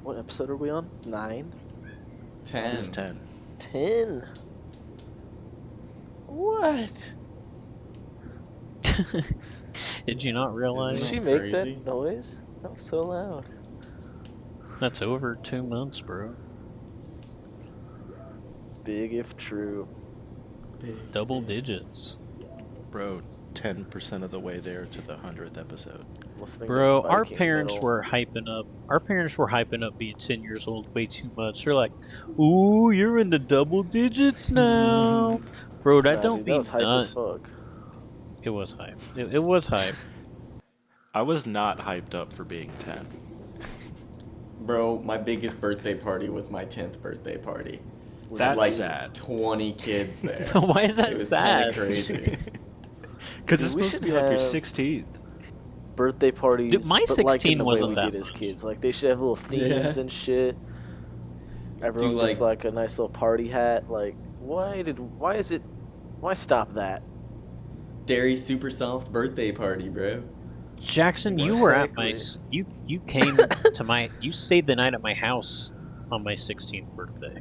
What episode are we on? 9? 10. This is 10. 10. What? Did you not Did realize? she That's make crazy. that noise? That was so loud. That's over 2 months, bro. Big if true. Big, Double big. digits. Bro, 10% of the way there to the 100th episode. Listening Bro, to our Viking parents metal. were hyping up. Our parents were hyping up being 10 years old way too much. They're like, "Ooh, you're in the double digits now." Bro, that Nah, don't dude, that mean was hype as none. fuck. It was hype. It was hype. I was not hyped up for being 10. Bro, my biggest birthday party was my 10th birthday party. That's like sad. 20 kids there. Why is that It was sad? kinda crazy. Because it's Dude, we supposed to should be like your have- 16th. Birthday parties, Dude, my but like 16 in the way wasn't we that did as fun. kids. Like they should have little themes Yeah. and shit. Everyone Do, gets like a nice little party hat. Like, why stop that? Dairy super soft birthday party, bro. Jackson, you were at my Exactly. you came to my you stayed the night at my house on my 16th birthday.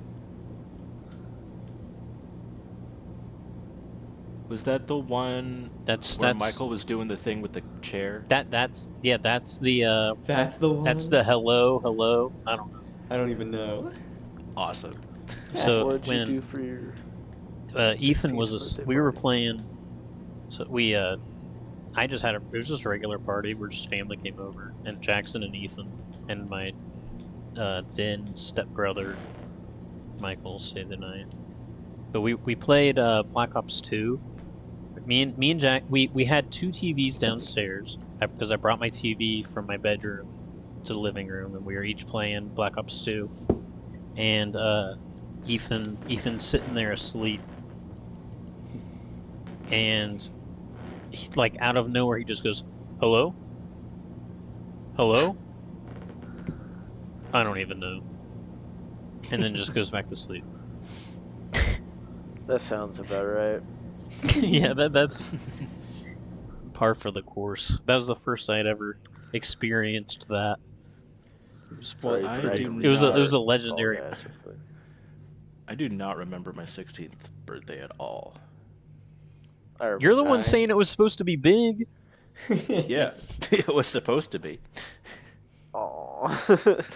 Was that the one That's where Michael was doing the thing with the chair? that's the That's the one. that's the hello. I don't know. I don't even know. Awesome. So What'd you when do for your? Ethan was 16th birthday we were party? playing, so we I just had it was just a regular party where just family came over, and Jackson and Ethan and my then stepbrother Michael stayed the night. But we played Black Ops 2. Me and Jack we had 2 TVs downstairs because I brought my TV from my bedroom to the living room, and we were each playing Black Ops 2. And Ethan's sitting there asleep, and he, like out of nowhere he just goes, "Hello? Hello?" I don't even know. And then just goes back to sleep. That sounds about right. Yeah, that's par for the course. That was the first I'd ever experienced that. It was, Sorry, I Frank, do it was a restart. legendary. All gas real quick. I do not remember my 16th birthday at all. You're the one Right. saying it was supposed to be big. Yeah, it was supposed to be. Aw.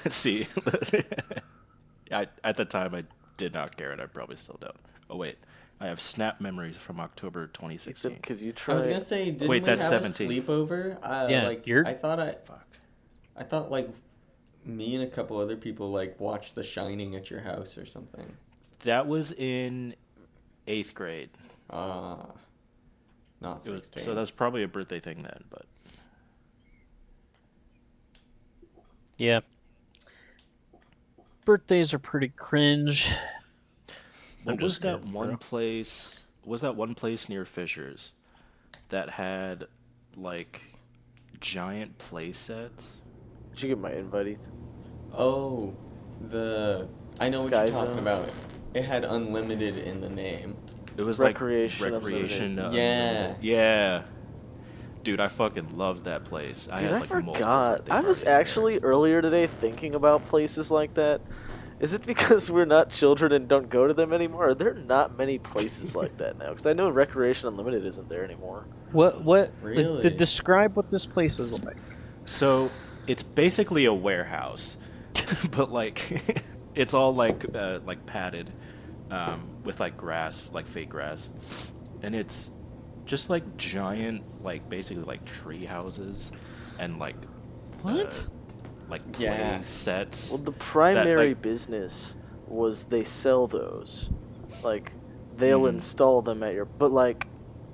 See, at the time I did not care, and I probably still don't. Oh wait, I have snap memories from October 2016. Because you I tried. was gonna say, didn't Wait, we that's have 17th. a sleepover? Yeah, like you're- Fuck. I thought like me and a couple other people like watched The Shining at your house or something. That was in 8th grade. Not It was, 16. so that's probably a birthday thing then, but Yeah. Birthdays are pretty cringe. what I'm was just that kidding, one bro. place? Was that one place near Fisher's that had like giant play sets? Did you get my invite, Ethan? Oh, I know what Sky you're talking Zone? about. It had unlimited in the name. It was Recreation like recreation. Unlimited. Yeah. Unlimited. Yeah. Dude, I fucking loved that place. I Dude, had I like multiple forgot. birthday I was parties there. actually earlier today thinking about places like that. Is it because we're not children and don't go to them anymore? Are there not many places like that now? Because I know Recreation Unlimited isn't there anymore. What? Really? Describe what this place is like. So it's basically a warehouse, but like it's all like padded with like grass, like fake grass, and it's just like giant, like basically like tree houses and like What? like play Yeah. sets. Well, the primary like- business was they sell those. Like, they'll Mhm. install them at your... But, like,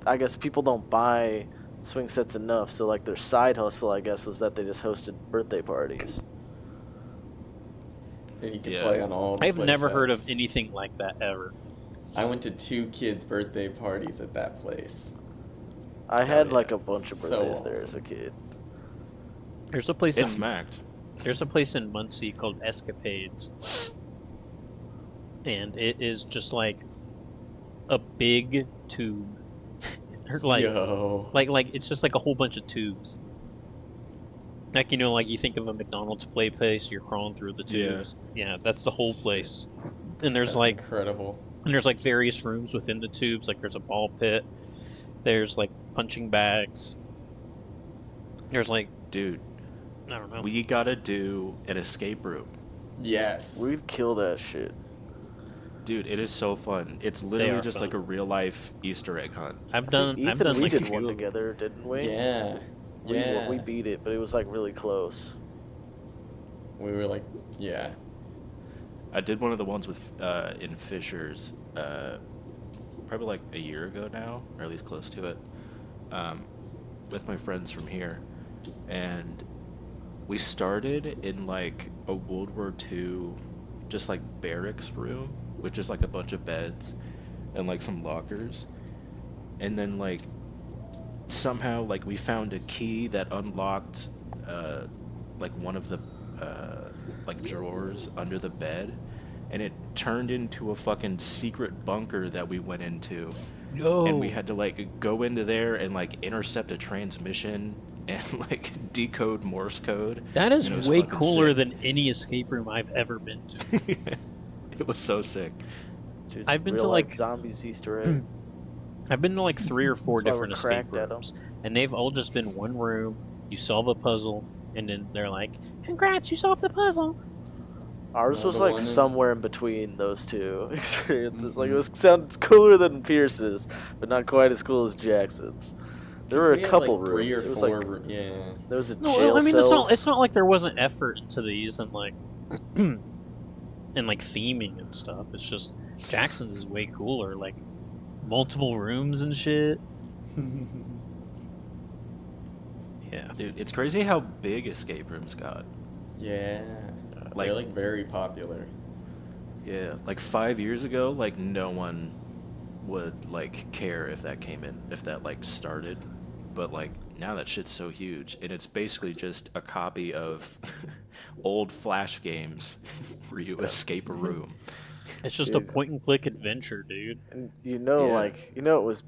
I guess people don't buy swing sets enough, so, like, their side hustle, I guess, was that they just hosted birthday parties. And you could Yeah. play on all the I've play never heard of sets. anything like that ever. I went to 2 kids' birthday parties at that place. I had, yeah. like, a bunch of So birthdays there as awesome. a kid. There's a place It in smacked. There's a place in Muncie called Escapades, and it is just like a big tube, Or, like Yo. like it's just like a whole bunch of tubes, Like, you know, like you think of a McDonald's play place, you're crawling through the Yeah. tubes. Yeah, that's the whole place. And there's That's incredible. various rooms within the tubes. Like there's a ball pit. There's like punching bags. There's like, Dude, I don't know. we gotta do an escape room. Yes. We'd kill that shit. Dude, it is so fun. It's literally are just fun. like a real life Easter egg hunt. I've I think done Ethan, we like a did few one of them. together, didn't we? Yeah. We, Yeah. we beat it, but it was like really close. We were like, yeah. I did one of the ones with in Fishers, probably like a year ago now, or at least close to it, with my friends from here, and we started in like a World War II, just like barracks room, with just like a bunch of beds and like some lockers, and then like somehow like we found a key that unlocked like one of the like drawers under the bed, and it turned into a fucking secret bunker that we went into, and we had to like go into there and like intercept a transmission and like decode Morse code. That is and it was way fucking cooler sick. than any escape room I've ever been to. It was so sick. Dude, it's I've been real to, life like- zombies Easter egg. I've been to like 3 or 4 That's why we're different escape cracked at 'em. rooms, and they've all just been one room. You solve a puzzle, and then they're like, "Congrats, you solved the puzzle." Ours No, was the like one in- somewhere in between those two experiences. Like it was sounds cooler than Pierce's, but not quite as cool as Jackson's. There were We a had, couple like, rooms. 3 or It was 4 like roo- yeah. there was a No, jail I mean cells. it's not like there wasn't effort into these and like and like theming and stuff. It's just Jackson's is way cooler, like multiple rooms and shit. Yeah. Dude, it's crazy how big escape rooms got. Yeah. Like- They're like very popular. Yeah, like 5 years ago, like no one would like care if that came in, if that like started. But like now that shit's so huge, and it's basically just a copy of old Flash games where you escape a room. It's just a Dude. point and click adventure, dude. And Yeah. it was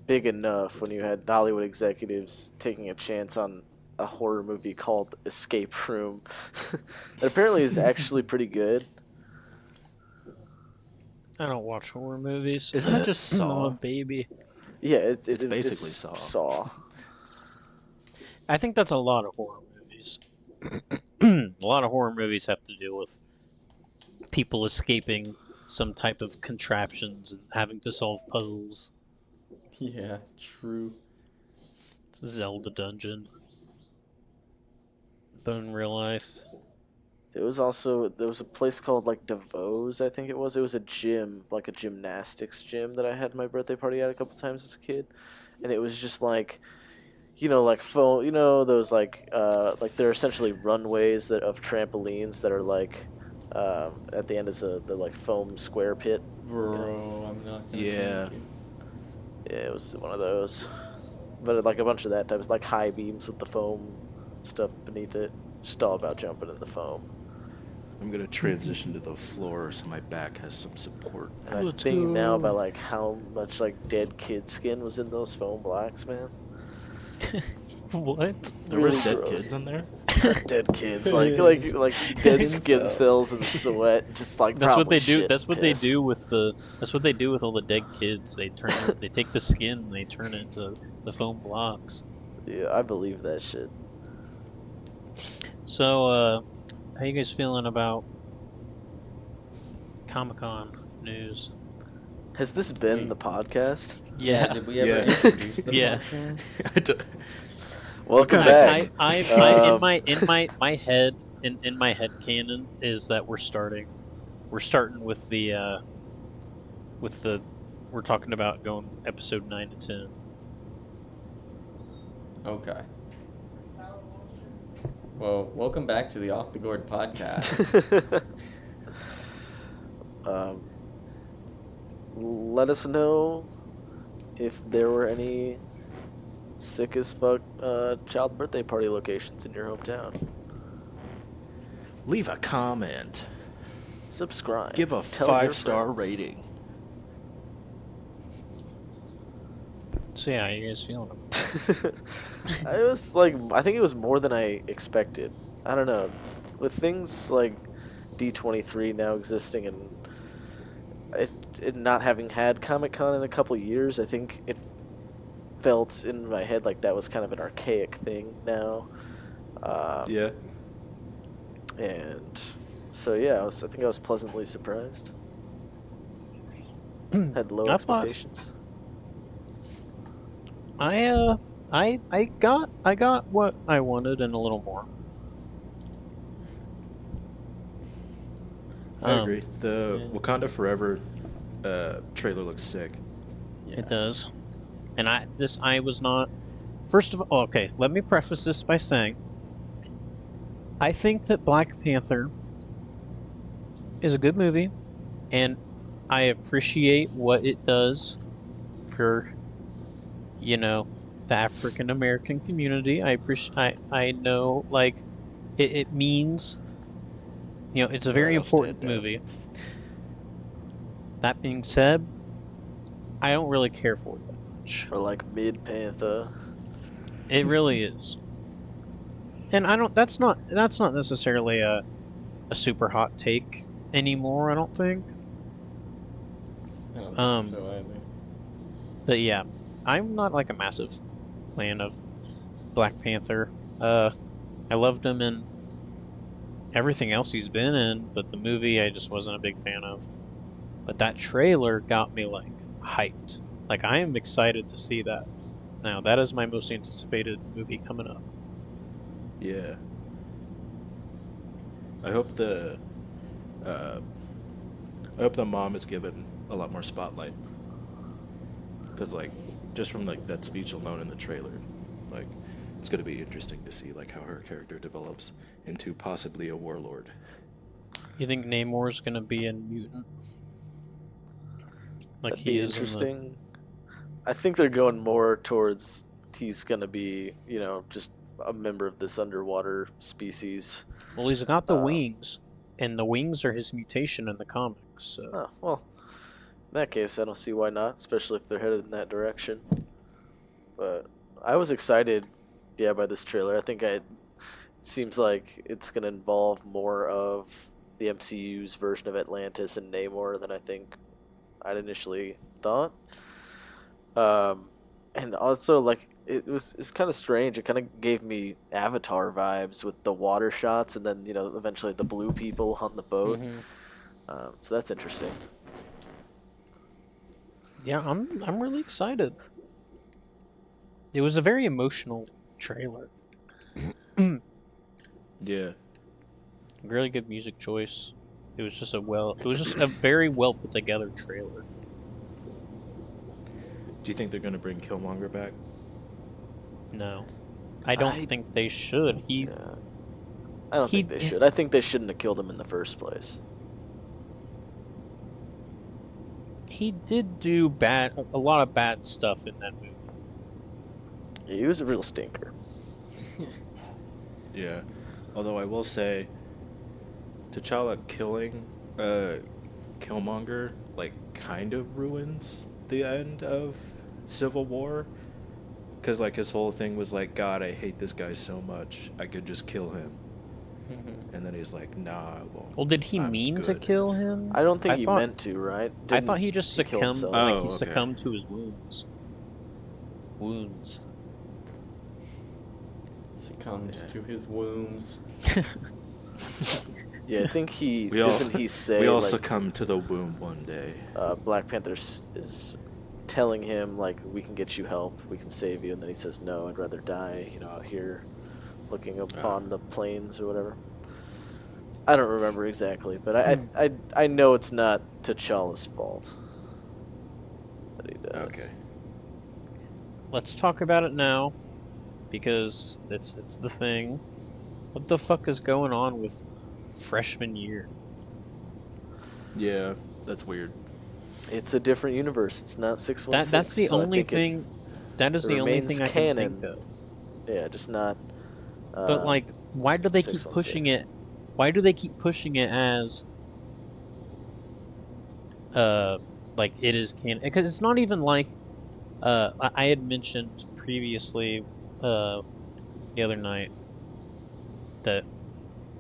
big enough when you had Hollywood executives taking a chance on a horror movie called Escape Room. That apparently is actually pretty good. I don't watch horror movies. Isn't that just I'm Saw? a baby. Yeah, It's basically Saw. Saw. I think that's a lot of horror movies. A lot of horror movies have to deal with people escaping some type of contraptions and having to solve puzzles. Yeah, true. Zelda dungeon. But in real life, There was a place called like DeVoe's, I think it was. It was a gym, like a gymnastics gym that I had my birthday party at a couple times as a kid, and it was just like, like foam, those like they're essentially runways that of trampolines that are like, at the end is the like foam square pit. Bro, I'm not gonna Yeah. make it. Yeah, it was one of those, but like a bunch of that type. It's like high beams with the foam stuff beneath it. Just all about jumping in the foam. I'm gonna transition to the floor so my back has some support. And I'm Let's thinking now go. about like how much like dead kid skin was in those foam blocks, man. what? There were Really dead gross. kids in there. Dead kids, like dead skin cells and sweat, just like That's what probably they do. shit That's and what they piss. do with the. That's what they do with all the dead kids. They they take the skin and they turn it into the foam blocks. Yeah, I believe that shit. So, how you guys feeling about Comic-Con news? Has this been Wait. the podcast? Yeah. Did we ever Yeah. introduce the Yeah. podcast? I don't- Welcome kinda back. In my head canon is that we're starting with the we're talking about going episode 9 to 10. Okay. Well, welcome back to the Off the Gourd podcast. Let us know if there were any sick as fuck child birthday party locations in your hometown. Leave a comment. Subscribe. Give a Tell your 5-star friends. rating. So yeah, how you guys feeling? I was like, I think it was more than I expected. I don't know. With things like D23 now existing and it not having had Comic Con in a couple years, I think it felt in my head like that was kind of an archaic thing now. Um, Yeah. and so yeah, I think I was pleasantly surprised. Had low I thought expectations. I got what I wanted and a little more. I agree. The yeah. Wakanda Forever trailer looks sick. It does. And I was not. First of all, okay, let me preface this by saying I think that Black Panther is a good movie, and I appreciate what it does for, you know, the African American community. I know, like, it means, it's a very Alright, I'll important stand down. movie. That being said, I don't really care for it that much. Or like Mid Panther. It really is. And I don't that's not necessarily a super hot take anymore, I don't think. I don't Um think so either. but yeah, I'm not like a massive fan of Black Panther. I loved him in everything else he's been in, but the movie I just wasn't a big fan of. But that trailer got me like hyped. Like I am excited to see that. Now, that is my most anticipated movie coming up. Yeah. I hope the mom is given a lot more spotlight. Cause like, just from like that speech alone in the trailer, like, it's gonna be interesting to see like how her character develops into possibly a warlord. You think Namor's gonna be a mutant? Like That'd he be is in the. interesting. I think they're going more towards he's gonna be, just a member of this underwater species. Well, he's got the Um, wings, and the wings are his mutation in the comics. So oh, well, in that case, I don't see why not, especially if they're headed in that direction. But I was excited, yeah, by this trailer. It seems like it's gonna involve more of the MCU's version of Atlantis and Namor than I think I'd initially thought. And also like it's kind of strange. It kind of gave me Avatar vibes with the water shots, and then eventually the blue people on the boat. Mhm. So that's interesting. Yeah, I'm really excited. It was a very emotional trailer. Yeah. Really good music choice. It was just a very well put together trailer. Do you think they're gonna bring Killmonger back? No, I don't I think they should. Yeah. I don't He- think they should. I think they shouldn't have killed him in the first place. He did do a lot of bad stuff in that movie. Yeah, he was a real stinker. Yeah. Although I will say, T'Challa killing Killmonger like kind of ruins the end of Civil War, because like his whole thing was like, God, I hate this guy so much, I could just kill him. And then he's like, Nah, I won't. Well, did he I'm mean to good." kill him? I don't think he thought- meant to, right? I thought he just he killed succumbed. himself? Like Oh, he okay. succumbed to his wounds. Wounds. Succumbed Yeah. to his wombs. Yeah, I think he We all doesn't he say we all like succumb to the womb one day. Black Panther is telling him like we can get you help, we can save you, and then he says no, I'd rather die, out here looking upon the plains or whatever. I don't remember exactly, but I know it's not T'Challa's fault that he does. Okay. Let's talk about it now, because it's the thing. What the fuck is going on with freshman year? Yeah, that's weird. It's a different universe. It's not 616. That's the so I only think it's- thing. That is it the only remains thing I can canon. think of. Yeah, just not. But like, why do they keep 616. pushing it? Why do they keep pushing it as like it is canon? Because it's not even like I had mentioned previously, the other night that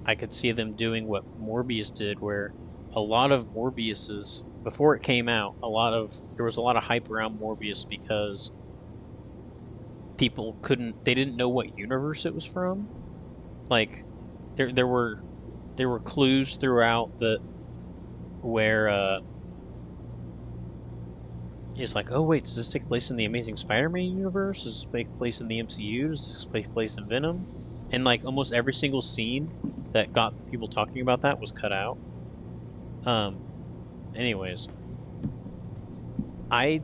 I could see them doing what Morbius did, where a lot of Morbius's before it came out, there was a lot of hype around Morbius because they didn't know what universe it was from. Like there were clues throughout that where it's like, oh wait, does this take place in the Amazing Spider-Man universe? Does this take place in the MCU? Does this take place in Venom? And like almost every single scene that got people talking about that was cut out. Um, anyways, I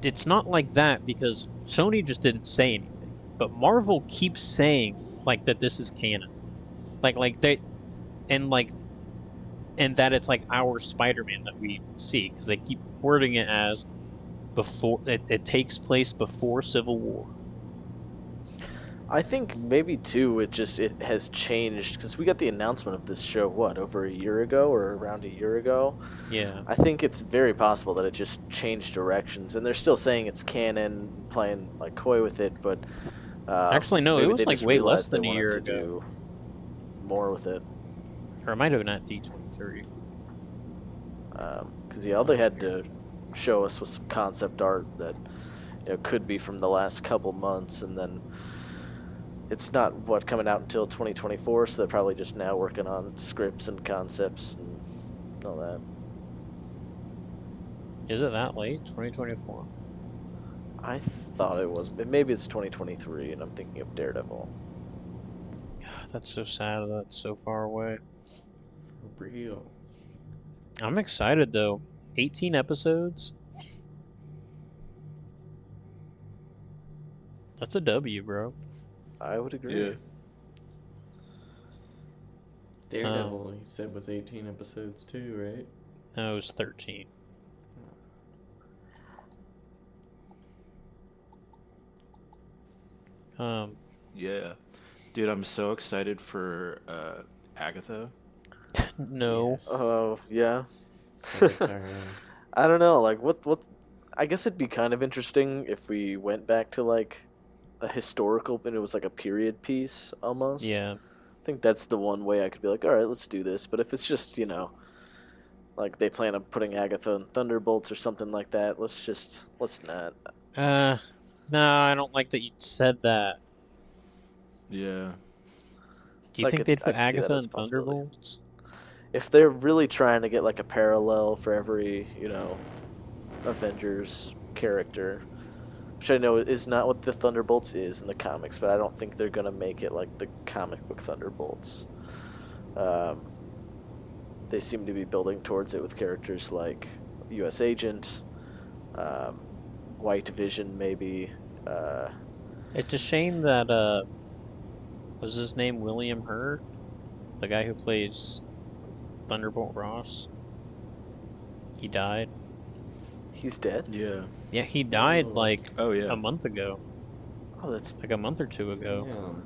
it's not like that because Sony just didn't say anything, but Marvel keeps saying like that this is canon, like they and like and that it's like our Spider-Man that we see because they keep wording it as before it takes place before Civil War. I think maybe too it has changed because we got the announcement of this show over a year ago or around a year ago. Yeah. I think it's very possible that it just changed directions, and they're still saying it's canon, playing like coy with it, but Actually, no, it maybe was they like just way less realized they than a wanted year to ago. do more with it. Or it might have been at D23. Because all they had to show us was some concept art that could be from the last couple months, and then it's not coming out until 2024, so they're probably just now working on scripts and concepts and all that. Is it that late? 2024? I thought it was. Maybe it's 2023, and I'm thinking of Daredevil. That's so sad that it's so far away. For real. I'm excited though. 18 episodes. That's a W, bro. I would agree. Yeah. Daredevil, he said, was 18 episodes too, right? No, it was 13. Yeah. Dude, I'm so excited for Agatha. No. Yes. Oh yeah. Avatar. I don't know. Like what? I guess it'd be kind of interesting if we went back to like a historical, and it was like a period piece almost. Yeah. I think that's the one way I could be like, all right, let's do this. But if it's just like they plan on putting Agatha in Thunderbolts or something like that, let's not. No, I don't like that you said that. Yeah. Do you I think could- they'd I put could see that Agatha as in a possibility. Thunderbolts? If they're really trying to get like a parallel for every Avengers character, which I know is not what the Thunderbolts is in the comics, but I don't think they're gonna make it like the comic book Thunderbolts. Um, they seem to be building towards it with characters like U.S. Agent, White Vision, maybe. It's a shame that was his name William Hurt, the guy who plays Thunderbolt Ross. He died. He's dead. Yeah. Yeah, he died Oh. like Oh, yeah. a month ago, Oh, like a month or two ago. Damn.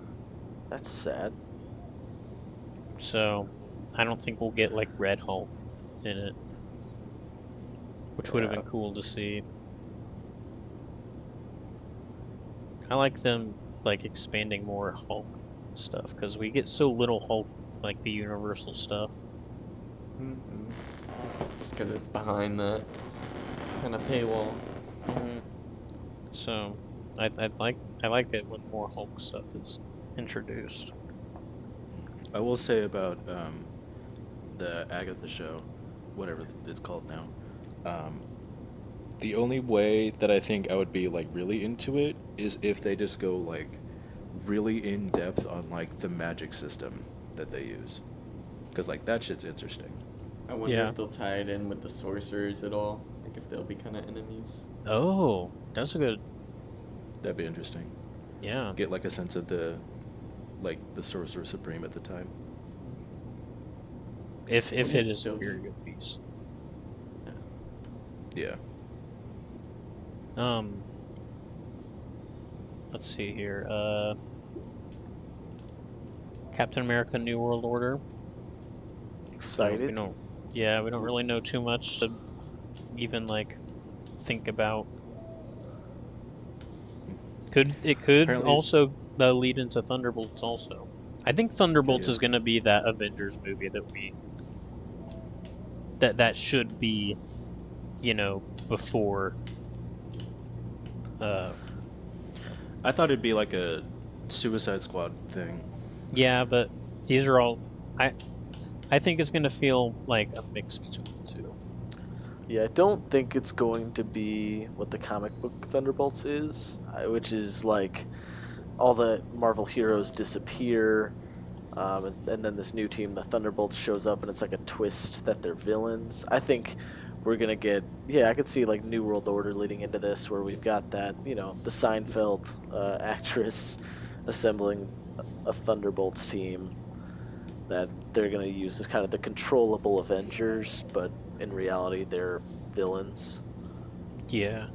that's sad. So I don't think we'll get like Red Hulk in it, which would have been Yeah. cool to see. I like them like expanding more Hulk stuff because we get so little Hulk, like the Universal stuff. Mm-hmm. Just because it's behind the kind of paywall. So I like it when more Hulk stuff is introduced. I will say about the Agatha show, whatever it's called now. The only way that I think I would be like really into it is if they just go like really in depth on like the magic system that they use, because like that shit's interesting. I wonder Yeah. if they'll tie it in with the sorcerers at all. Like if they'll be kind of enemies. Oh, that's a good. That'd be interesting. Yeah. Get like a sense of the Sorcerer Supreme at the time. If Wouldn't it it is a still be- very good piece. Yeah. Let's see here. Captain America: New World Order. Excited. We don't. Yeah, we don't really know too much to even like think about. It could Apparently, also lead into Thunderbolts also. I think Thunderbolts yeah. is going to be that Avengers movie that should be, before uh I thought it'd be like a Suicide Squad thing. yeah, but these are all I I think it's going to feel like a mix between the two. Yeah, I don't think it's going to be what the comic book Thunderbolts is, which is like all the Marvel heroes disappear, and then this new team, the Thunderbolts, shows up, and it's like a twist that they're villains. I think we're gonna get, yeah, I could see like New World Order leading into this, where we've got that, the Seinfeld actress assembling a Thunderbolts team that they're gonna use as kind of the controllable Avengers, but in reality they're villains. Yeah.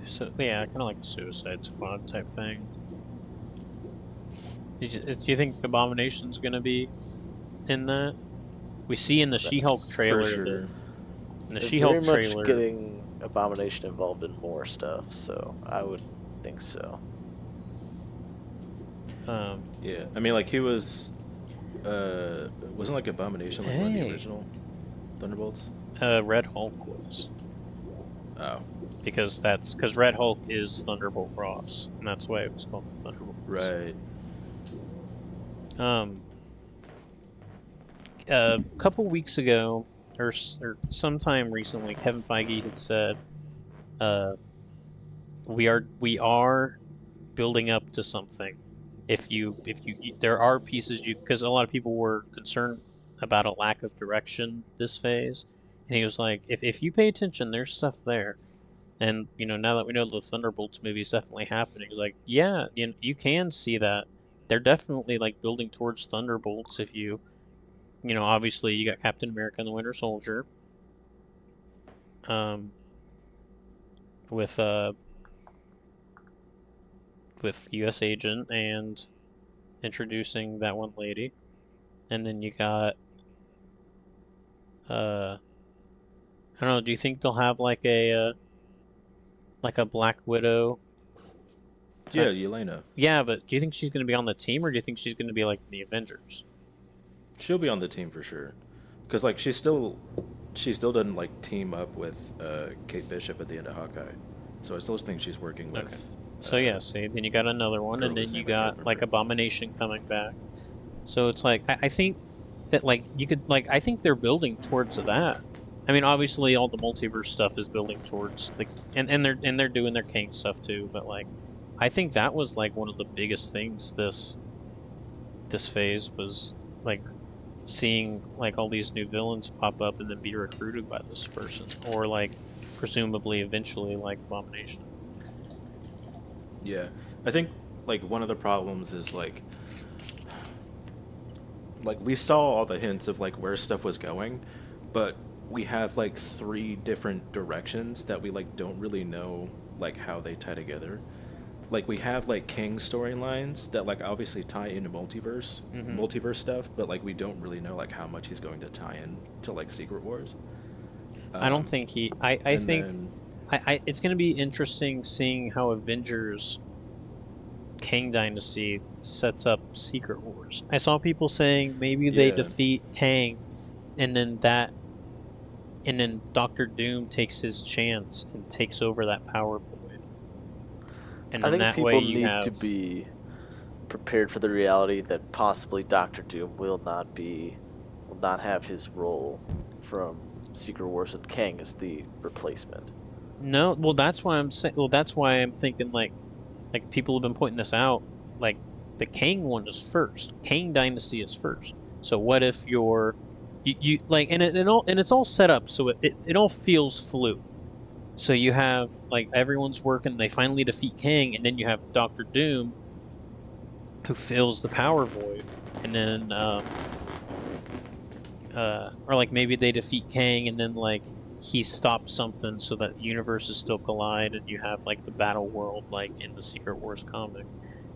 So yeah, kind of like a Suicide Squad type thing. Do you think Abomination's gonna be in that? We see in the She-Hulk For trailer that sure. in the They're very She-Hulk much trailer, getting Abomination involved in more stuff, so I would think so. um, Yeah, I mean, like he was, wasn't like Abomination like one of the hey, original Thunderbolts? Red Hulk was Oh, because Red Hulk is Thunderbolt Ross, and that's why it was called Thunderbolt Ross. right. Um, a couple weeks ago, or sometime recently, Kevin Feige had said, uh, we are building up to something. There are pieces because a lot of people were concerned about a lack of direction this phase, and he was like, if you pay attention, there's stuff there. And now that we know the Thunderbolts movie is definitely happening, it's like, yeah, you can see that they're definitely like building towards Thunderbolts. If obviously you got Captain America and the Winter Soldier, um, with U.S. Agent and introducing that one lady, and then you got I don't know. Do you think they'll have like a Black Widow Yeah, type? Yelena. Yeah, but do you think she's going to be on the team, or do you think she's going to be like in the Avengers? She'll be on the team for sure. Because, like, she still doesn't, like, team up with Kate Bishop at the end of Hawkeye. So I still think she's working Okay. with So yeah, see, then you got another one, girl and then whose you name I can't got like remember. Abomination coming back. So it's like I think that like you could like I think they're building towards that. I mean, obviously, all the multiverse stuff is building towards and they're doing their King stuff too. But like, I think that was like one of the biggest things this phase was like seeing like all these new villains pop up and then be recruited by this person, or like presumably eventually like Abomination. Yeah. I think, like, one of the problems is, like we saw all the hints of like where stuff was going, but we have like three different directions that we like don't really know like how they tie together. Like we have like King storylines that like obviously tie into Hmm. multiverse stuff, but like we don't really know like how much he's going to tie in to like Secret Wars. I don't think he. I And think then it's going to be interesting seeing how Avengers Kang Dynasty sets up Secret Wars. I saw people saying maybe they yeah, defeat Kang, and and then Doctor Doom takes his chance and takes over that power void, and I then think that way people you need to have. be prepared for the reality that possibly Doctor Doom will not have his role from Secret Wars, and Kang is the replacement. No, well, that's why I'm saying. Well, that's why I'm thinking like people have been pointing this out. Like the Kang one is first. Kang Dynasty is first. So what if you like and it's all set up so it all feels fluid. So you have like everyone's working. They finally defeat Kang, and then you have Doctor Doom who fills the power void, and then or like maybe they defeat Kang and then like he stops something so that universes still collide and you have like the battle world like in the Secret Wars comic,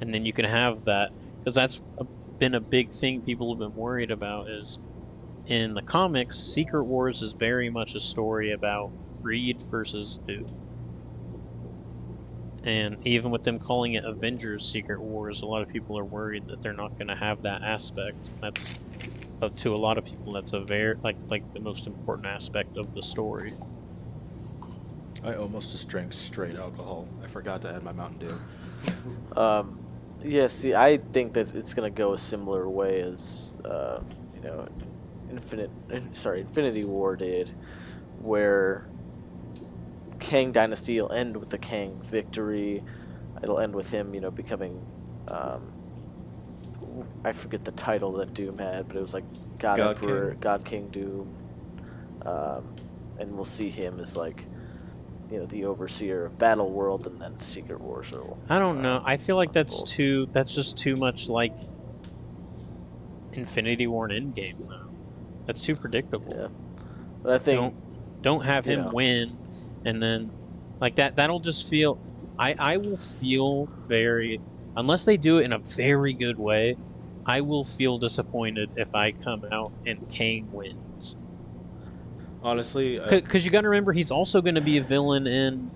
and then you can have that because been a big thing people have been worried about is in the comics Secret Wars is very much a story about Reed versus Doom. And even with them calling it Avengers Secret Wars, a lot of people are worried that they're not going to have that aspect. That's to a lot of people, that's a very like the most important aspect of the story. I almost just drank straight alcohol. I forgot to add my Mountain Dew. Um, yeah, see, I think that it's gonna go a similar way as you know, Infinity War did, where Kang Dynasty will end with the Kang victory. It'll end with him, becoming um, I forget the title that Doom had, but it was like God God Emperor, King? God King Doom, um, and we'll see him as like the overseer of Battle World, and then Secret Wars will I don't know. I feel like unfold. that's just too much like Infinity War and Endgame though. That's too predictable. Yeah, but I think Don't have you him know, win and then like that'll just feel I will feel very unless they do it in a very good way, I will feel disappointed if I come out and Kang wins. Honestly, Because you got to remember he's also going to be a villain in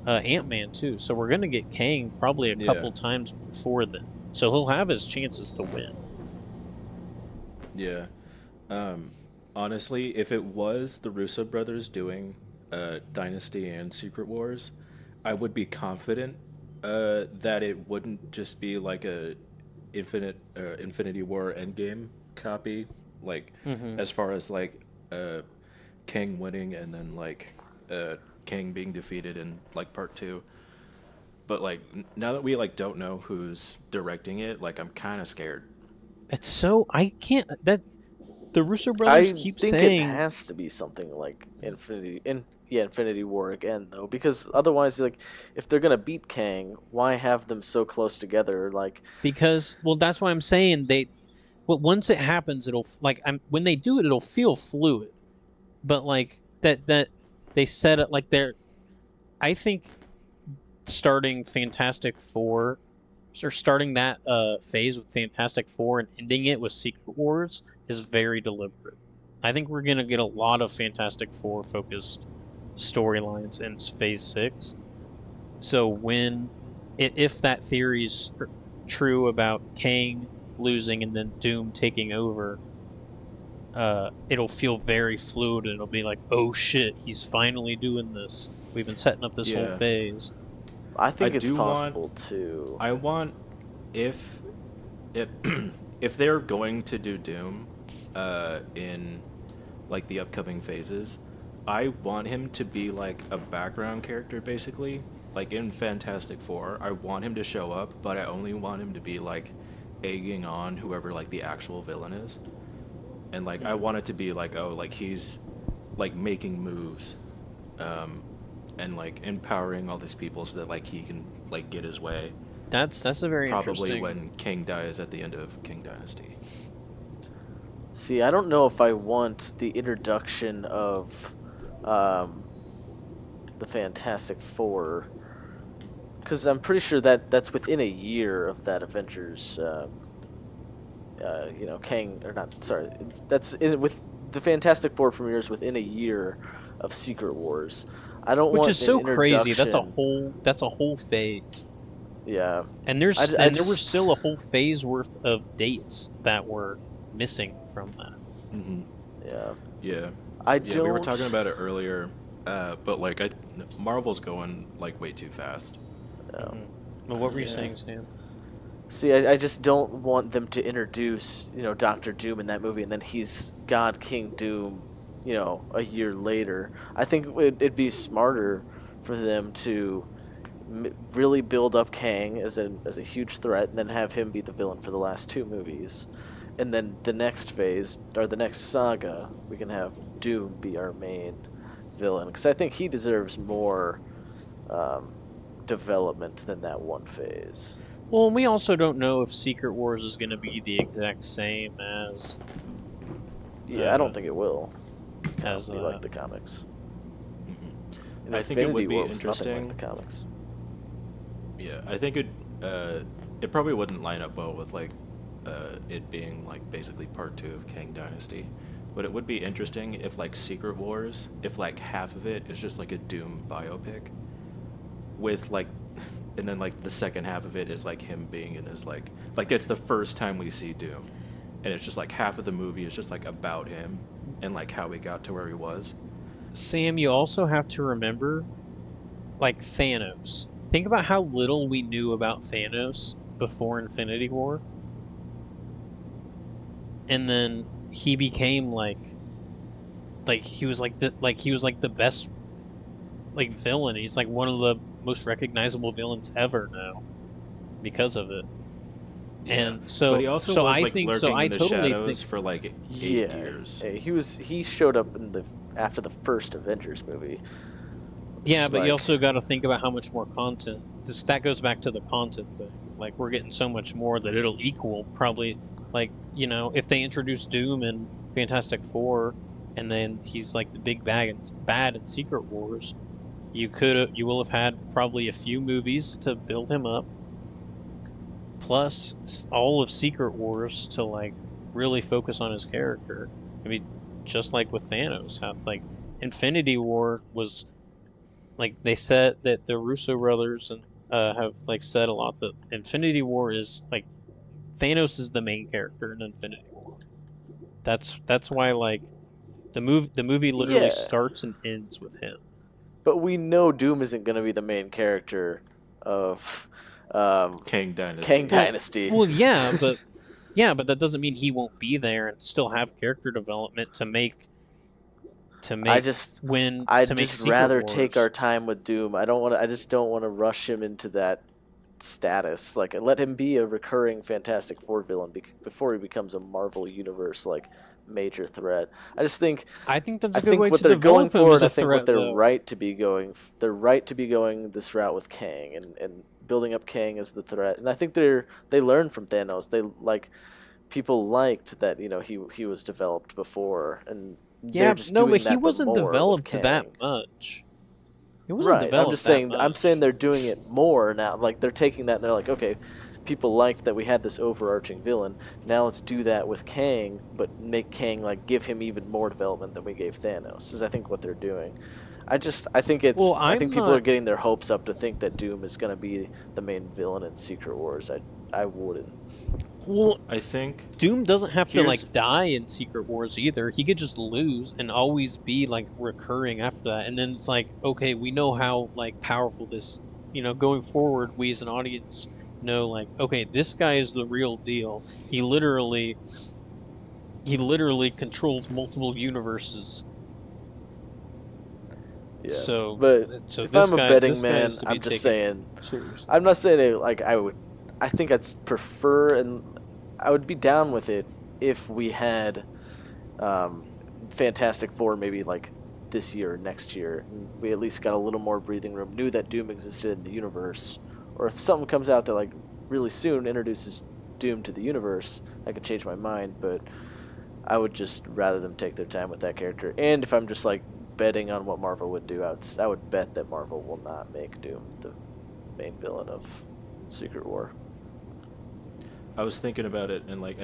Ant-Man too, so we're going to get Kang probably a yeah, couple times before then. So he'll have his chances to win. yeah. Honestly, if it was the Russo brothers doing Dynasty and Secret Wars, I would be confident that it wouldn't just be like a Infinity War Endgame copy, like Hmm. as far as like Kang winning and then like Kang being defeated in like part two. But like now that we like don't know who's directing it, like I'm kind of scared. It's so I can't that the Russo brothers I keep think it saying has to be something like Infinity War again though, because otherwise, like, if they're gonna beat Kang, why have them so close together? Like, because well that's why I'm saying well once it happens it'll like I'm when they do it it'll feel fluid. But like that they set it like they're I think starting Fantastic Four or starting that phase with Fantastic Four and ending it with Secret Wars is very deliberate. I think we're gonna get a lot of Fantastic Four focused storylines in Phase 6. So if that theory's true about Kang losing and then Doom taking over, it'll feel very fluid and it'll be like, oh shit, he's finally doing this. We've been setting up this whole Yeah, phase. I I think it's do want. possible too. I want if if if they're going to do Doom in like the upcoming phases, I want him to be like a background character basically. Like in Fantastic Four, I want him to show up, but I only want him to be like egging on whoever like the actual villain is. And like I want it to be like, oh, like he's like making moves and like empowering all these people so that like he can like get his way. That's a very Probably interesting. when King dies at the end of King Dynasty. See, I don't know if I want the introduction of um, the Fantastic Four, because I'm pretty sure that that's within a year of that Avengers. Kang or not? Sorry, with the Fantastic Four premieres within a year of Secret Wars. I don't Which is want an so crazy. introduction. That's a whole phase. Yeah, And I there was just still a whole phase worth of dates that were missing from that. Mm-hmm. yeah. Yeah, I yeah. We were don't. talking about it earlier, but like Marvel's going like way too fast. Yeah. Hmm. Well, what were you Yeah. saying, Sam? See, I just don't want them to introduce, Doctor Doom in that movie, and then he's God King Doom, a year later. I think it'd be smarter for them to really build up Kang as a huge threat, and then have him be the villain for the last two movies, and then the next phase or the next saga, we can have Doom be our main villain, because I think he deserves more um, development than that one phase. Well, and we also don't know if Secret Wars is going to be the exact same Mm-hmm. Yeah, I don't think it will. as Be like the comics. And I think it would be War was nothing interesting. like the comics. Yeah, I think it probably wouldn't line up well with like it being like basically part two of King Dynasty, but it would be interesting if like Secret Wars, if like half of it is just like a Doom biopic, with like and then like the second half of it is like him being in his like it's the first time we see Doom, and it's just like half of the movie is just like about him and like how he got to where he was. Sam, you also have to remember, like, Thanos. Think about how little we knew about Thanos before Infinity War. And then he became he was like the best like villain. He's like one of the most recognizable villains ever now because of it. Yeah. And so But he also so was I like think lurking I in the totally shadows think for like 8 Yeah, years. he showed up in the after the first Avengers movie. yeah, It's but you like, also got to think about how much more content. That goes back to the content thing. Like we're getting so much more that it'll equal probably like, you know, if they introduce Doom in Fantastic Four and then he's like the big bad in Secret Wars, you will have had probably a few movies to build him up plus all of Secret Wars to like really focus on his character. I mean, just like with Thanos, how like Infinity War was like they said that the Russo brothers and have like said a lot that Infinity War is like Thanos is the main character in Infinity War. That's why like the movie literally yeah, starts and ends with him. but we know Doom isn't going to be the main character of Kang Dynasty. Kang Dynasty. Well, yeah, but that doesn't mean he won't be there and still have character development to I make just when to I'd make just Secret rather take our Wars. time with Doom. I just don't want to rush him into that status. Like, let him be a recurring Fantastic Four villain before he becomes a Marvel Universe like major threat. I just think I think that's I a good think way what to they're going develop him for, as and I a think what threat, though. they're right to be going this route with Kang and building up Kang as the threat. And I think they learned from Thanos. They like people liked that he was developed before, and they're Yeah, just no, but doing he that but wasn't more with developed that Kang. much. He wasn't Right. I'm developed just that saying. I'm saying much. they're doing it more now. Like they're taking that and they're like, okay, people liked that we had this overarching villain. Now let's do that with Kang, but make Kang like give him even more development than we gave Thanos. Is I think what they're doing. Well, I think I'm people are not. getting their hopes up to think that Doom is going to be the main villain in Secret Wars. I wouldn't. Well, I think Doom doesn't have to here's like die in Secret Wars either. He could just lose and always be like recurring after that. And then it's like, okay, we know how like powerful this, going forward, we as an audience know like, okay, this guy is the real deal. He literally controls multiple universes. Yeah. So But so if I'm a betting this guy is man, to be I'm just taken saying. seriously. I'm not saying like I would. I think I'd prefer, and I would be down with it if we had um, Fantastic Four maybe like this year or next year. And we at least got a little more breathing room. Knew that Doom existed in the universe, or if something comes out that like really soon introduces Doom to the universe, I could change my mind. But I would just rather them take their time with that character. And if I'm just like betting on what Marvel would do, I would bet that Marvel will not make Doom the main villain of Secret War. I was thinking about it, and like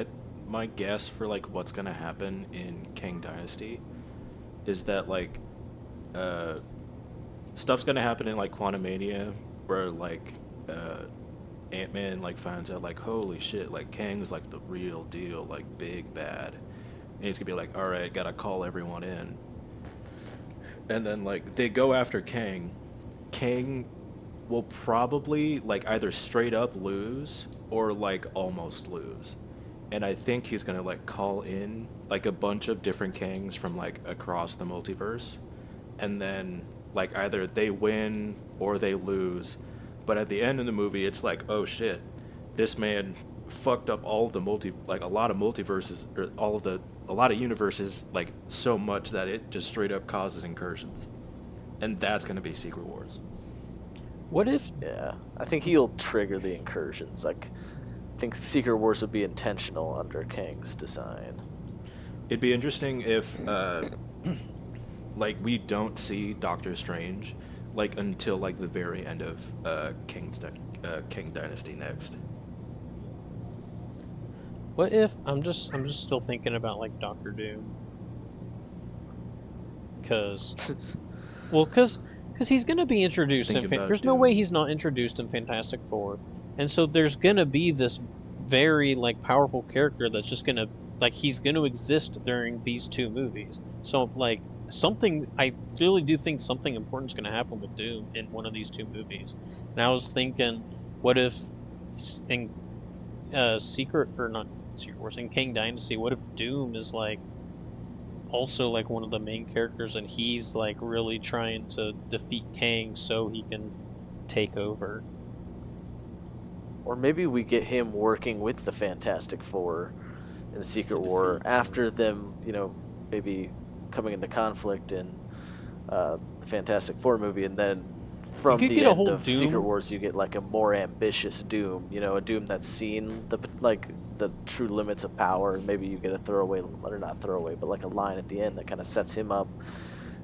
my guess for like what's gonna happen in Kang Dynasty is that like uh, stuff's gonna happen in like Quantumania, where like Ant-Man like finds out like holy shit, like Kang's like the real deal, like big bad, and he's gonna be like, all right, gotta call everyone in, and then like they go after Kang. Kang will probably like either straight up lose or like almost lose. And I think he's gonna like call in like a bunch of different Kangs from like across the multiverse. And then like either they win or they lose. But at the end of the movie it's like, oh shit, this man fucked up all of the like a lot of multiverses or a lot of universes like so much that it just straight up causes incursions. And that's gonna be Secret Wars. What if Yeah, I think he'll trigger the incursions. Like, I think Secret Wars would be intentional under Kang's design. It'd be interesting if like we don't see Doctor Strange like until like the very end of King Dynasty next. What if I'm just still thinking about like Doctor Doom? Cause Because he's going to be introduced in... Thinking about There's no way Doom. he's not introduced in Fantastic Four. And so there's going to be this very, like, powerful character that's just going to... Like, he's going to exist during these two movies. So, like, something... I really do think something important is going to happen with Doom in one of these two movies. And I was thinking, what if in Secret... Or not Secret Wars, in King Dynasty, what if Doom is, like, also like one of the main characters, and he's like really trying to defeat Kang so he can take over. Or maybe we get him working with the Fantastic Four in Secret War after them, maybe coming into conflict in the Fantastic Four movie, and then from could the get a end whole of Doom- Secret Wars, you get like a more ambitious Doom, a Doom that's seen the true limits of power, and maybe you get a throwaway, or not throwaway, but like a line at the end that kind of sets him up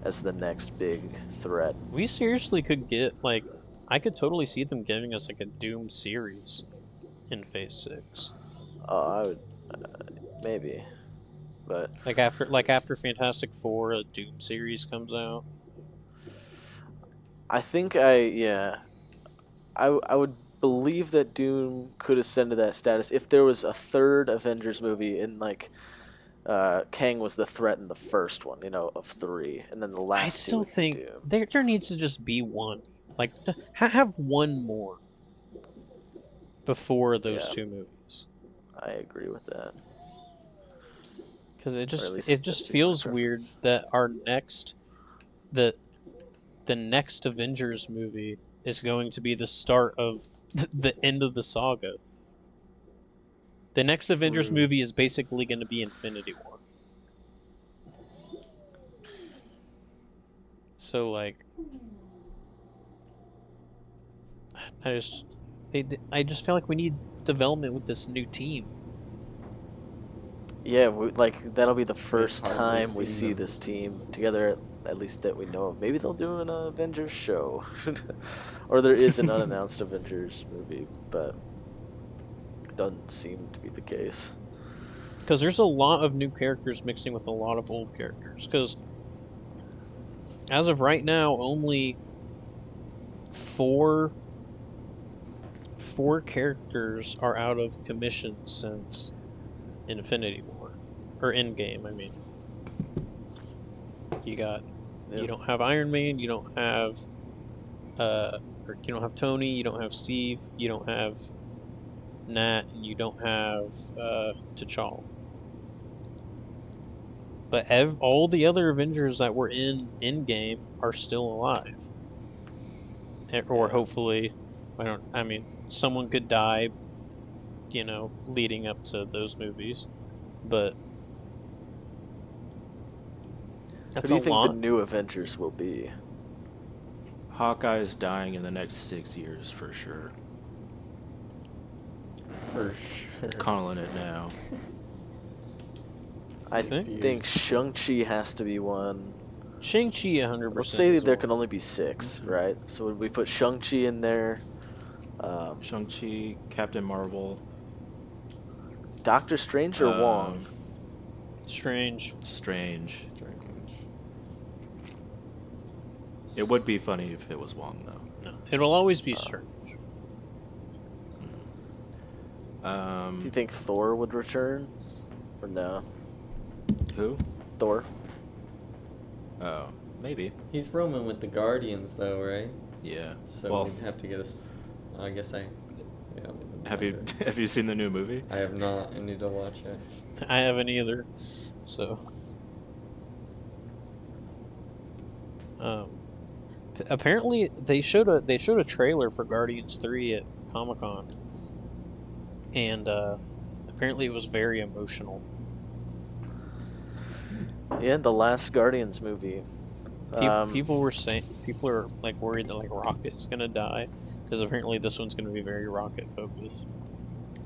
as the next big threat. We seriously could get like, I could totally see them giving us like a Doom series in Phase 6. I would maybe, but Like after Fantastic Four, a Doom series comes out. I think I would believe that Doom could ascend to that status if there was a third Avengers movie and like Kang was the threat in the first one, of 3, and then the last I still two would be think Doom. there needs to just be one. Like have one more before those two movies. I agree with that. Because it just that'd be feels my weird preference. that our next the next Avengers movie is going to be the start of the end of the saga. The next Avengers True. movie is basically going to be Infinity War. So like, I just feel like we need development with this new team. Yeah, that'll be the first hardly time we seen see them. this team together, at least that we know of. Maybe they'll do an Avengers show, or there is an unannounced Avengers movie, but it doesn't seem to be the case. Because there's a lot of new characters mixing with a lot of old characters. Because as of right now, only four characters are out of commission since Infinity War, or Endgame. I mean, you don't have Iron Man, you don't have you don't have Tony, you don't have Steve, you don't have Nat, and you don't have T'Challa. But all the other Avengers that were in Endgame are still alive, or hopefully, someone could die, leading up to those movies, but Who that's do a you think lot. the new Avengers will be? Hawkeye's dying in the next 6 years for sure. For sure. Calling it now. I 6 think years. Shang-Chi has to be one. Shang-Chi 100%. Let's say as there well. can only be 6, right? So would we put Shang-Chi in there? Shang-Chi, Captain Marvel, Doctor Strange or Wong? Strange. Strange. Strange. It would be funny if it was Wong, though. No, it'll always be Strange. Do you think Thor would return? Or no? Who? Thor? Oh, maybe. He's roaming with the Guardians, though, right? Yeah. So well, we'd have to get us. I guess I. Yeah. have you seen the new movie? I have not. I need to watch it. I haven't either. So. Apparently they showed a trailer for Guardians 3 at Comic-Con, and apparently it was very emotional. Yeah, the last Guardians movie. People are like worried that like Rocket's gonna die, because apparently this one's gonna be very Rocket focused.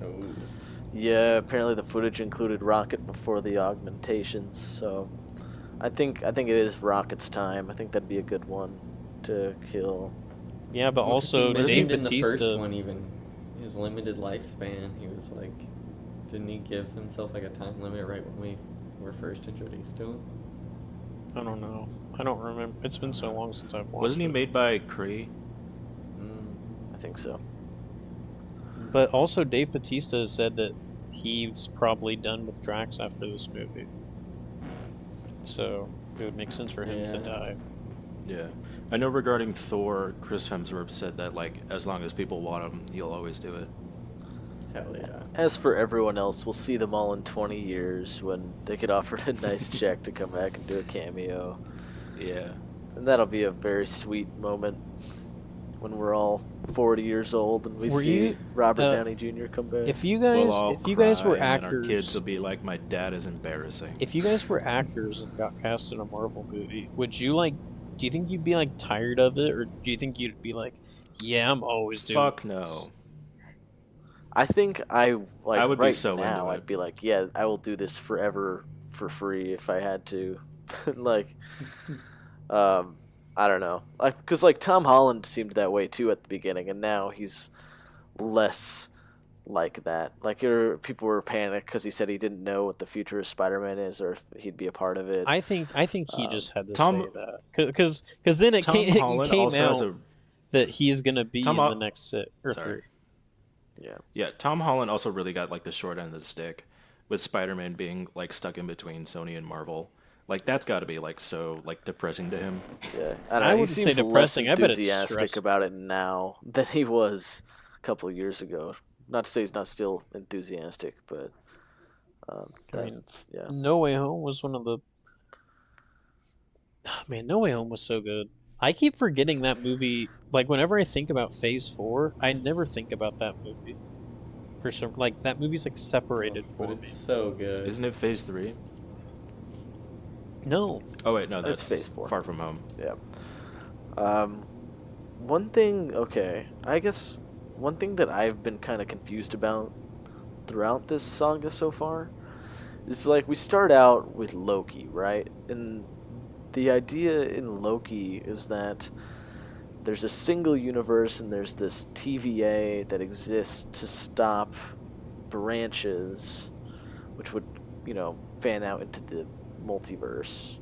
Oh. Yeah, apparently the footage included Rocket before the augmentations, so I think it is Rocket's time. I think that'd be a good one to kill. Yeah, but Well, 'cause also he Dave mentioned in the Bautista. first one, even his limited lifespan. He was like, didn't he give himself like a time limit right when we were first introduced to him? I don't know. I don't remember. It's been so long since I've watched Wasn't he it. made by Kree? I think so. But also, Dave Bautista has said that he's probably done with Drax after this movie. So it would make sense for him to Yeah. die. Yeah. I know regarding Thor, Chris Hemsworth said that, like, as long as people want him, he'll always do it. Hell yeah. As for everyone else, we'll see them all in 20 years when they get offered a nice check to come back and do a cameo. Yeah. And that'll be a very sweet moment when we're all 40 years old and we Were see you- Robert uh, Downey Jr. come back. If you We'll guys, all if you guys cry, were and then our actors, kids will be like, my dad is embarrassing. if you guys were actors and got cast in a Marvel movie, would you like? Do you think you'd be like tired of it, or do you think you'd be like, "Yeah, I'm always doing"? Fuck no. this"? I think I would be right so now into it. I'd be like, yeah, I will do this forever for free if I had to. Like, I don't know, because like Tom Holland seemed that way too at the beginning, and now he's less like that. Like, people were panicked because he said he didn't know what the future of Spider-Man is or if he'd be a part of it. I think he just had to Tom- say that because then it Tom came, Holland it came also out has a that he's gonna be Tom in Hol- the next six or Sorry. three. Yeah, Yeah, Tom Holland also really got like the short end of the stick with Spider-Man being like stuck in between Sony and Marvel. Like that's got to be like so like depressing to him. yeah. I don't I know. He wouldn't say seems less depressing. I bet it's enthusiastic stressful. about it now than he was a couple of years ago. Not to say he's not still enthusiastic, but I that- mean, yeah. No Way Home was one of the. Man, No Way Home was so good. I keep forgetting that movie. Like whenever I think about Phase 4, I never think about that movie. For some, like that movie's like separated for But me. it's so good. Isn't it Phase 3? No, Oh wait, no, It's that's Phase 4. Far From Home. Yeah. One thing, okay, I guess one thing that I've been kind of confused about throughout this saga so far is like we start out with Loki, right? And the idea in Loki is that there's a single universe and there's this TVA that exists to stop branches, which would, fan out into the multiverse.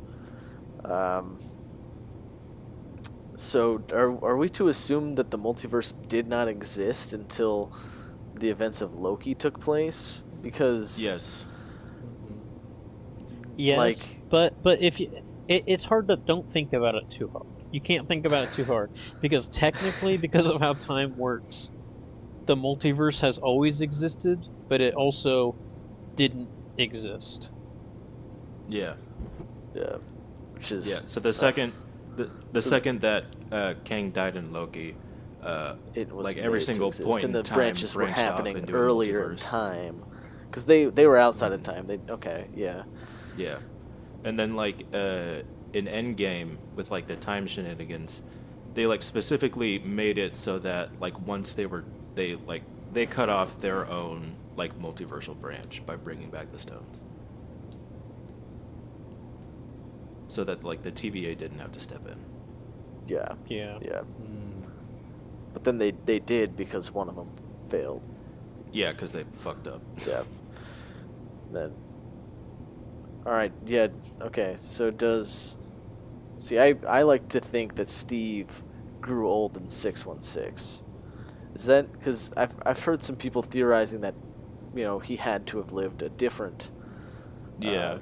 So are we to assume that the multiverse did not exist until the events of Loki took place? Because Yes. yes, Like- but if you, it's hard to don't think about it too hard. You can't think about it too hard because technically, because of how time works, the multiverse has always existed, but it also didn't exist. Yeah. yeah, which is Yeah. So the second the second that Kang died in Loki, it was like every made to single exist, point and in the time branches were branched off happening into a earlier in multiverse. time because they were outside of time. Yeah. And then like in Endgame with like the time shenanigans, they like specifically made it so that like once they cut off their own like multiversal branch by bringing back the stones. So that like the TVA didn't have to step in. Yeah. Yeah. Yeah. But then they did because one of them failed. Yeah, because they fucked up. Yeah. Then. All right. Yeah. Okay. So I like to think that Steve grew old in 616. Is that because I've heard some people theorizing that, he had to have lived a different Yeah.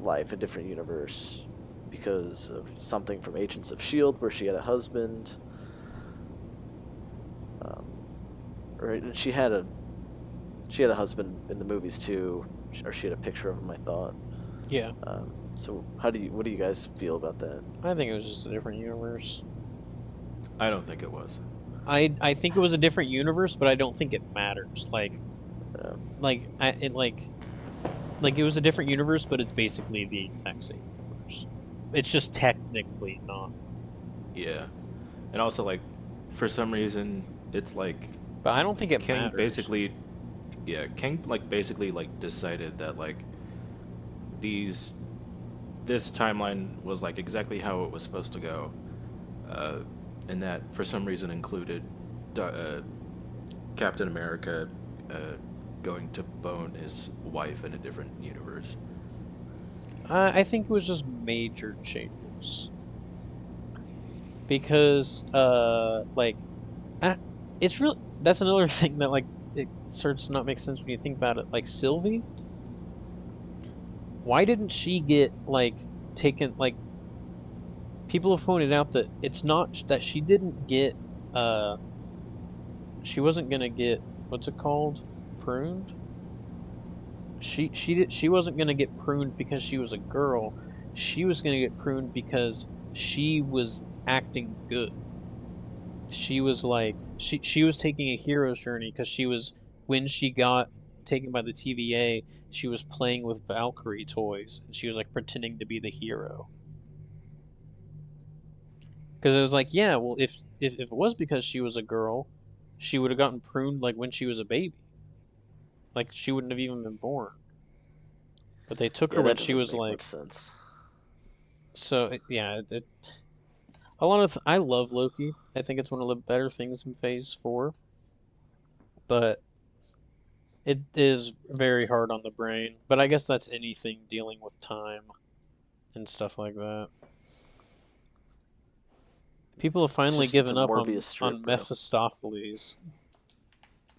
life, a different universe, because of something from Agents of S.H.I.E.L.D. where she had a husband. And she had a husband in the movies too, or she had a picture of him, I thought. Yeah. So what do you guys feel about that? I think it was just a different universe. I don't think it was. I think it was a different universe, but I don't think it matters. Like it was a different universe, but it's basically the exact same universe. It's just technically not. Yeah. And also like for some reason it's like But I don't think it King matters. basically decided that like this timeline was like exactly how it was supposed to go, and that for some reason included Captain America going to bone his wife in a different universe. I think it was just major changes because like I, it's really that's another thing that like it starts to not make sense when you think about it. Like Sylvie, why didn't she get like taken like people have pointed out that it's not that she didn't get uh she wasn't gonna get what's it called pruned. She wasn't gonna get pruned because she was a girl. She was gonna get pruned because she was acting good. She was like she was taking a hero's journey because she was when she got taken by the TVA, she was playing with Valkyrie toys and she was like pretending to be the hero. Because it was like, yeah, well, if it was because she was a girl, she would have gotten pruned like when she was a baby. Like she wouldn't have even been born. But they took her Yeah, when that she doesn't was make like much sense. so. Yeah, a lot of I love Loki. I think it's one of the better things in Phase 4, but it is very hard on the brain. But I guess that's anything dealing with time and stuff like that. People have It's finally just it's a given up Morbius strip, on bro. Mephistopheles.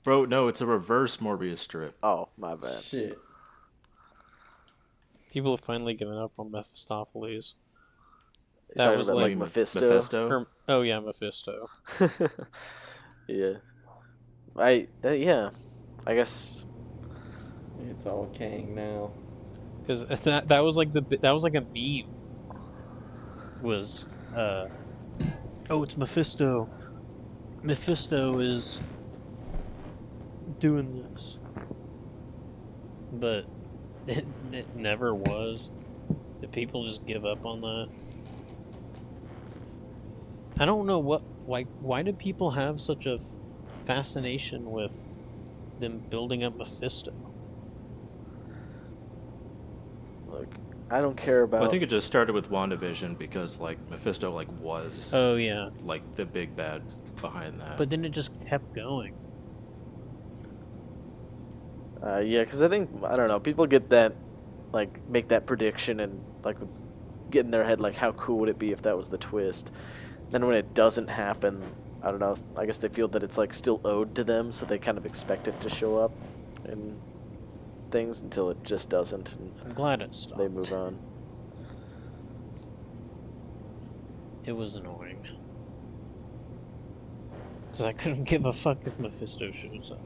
Bro, no, it's a reverse Morbius strip. Oh, my bad. Shit. People have finally given up on Mephistopheles. You're That talking was about You like like mean Mephisto? Mephisto? oh yeah, Mephisto. Yeah. Yeah. I guess. It's all Kang now. Because that was like that was like a meme. Was oh it's Mephisto. Mephisto is doing this, but it never was. Did people just give up on that? I don't know why do people have such a fascination with them building up Mephisto? Like, I don't care Well, I about. think it just started with WandaVision because like Mephisto like was Oh yeah, like the big bad behind that. but then it just kept going. Yeah, because I think I don't know. People get that, like, make that prediction and like get in their head like, how cool would it be if that was the twist? Then when it doesn't happen, I don't know. I guess they feel that it's like still owed to them, so they kind of expect it to show up in things until it just doesn't, and I'm glad it stopped. they move on. It was annoying. Because I couldn't give a fuck if Mephisto shows up.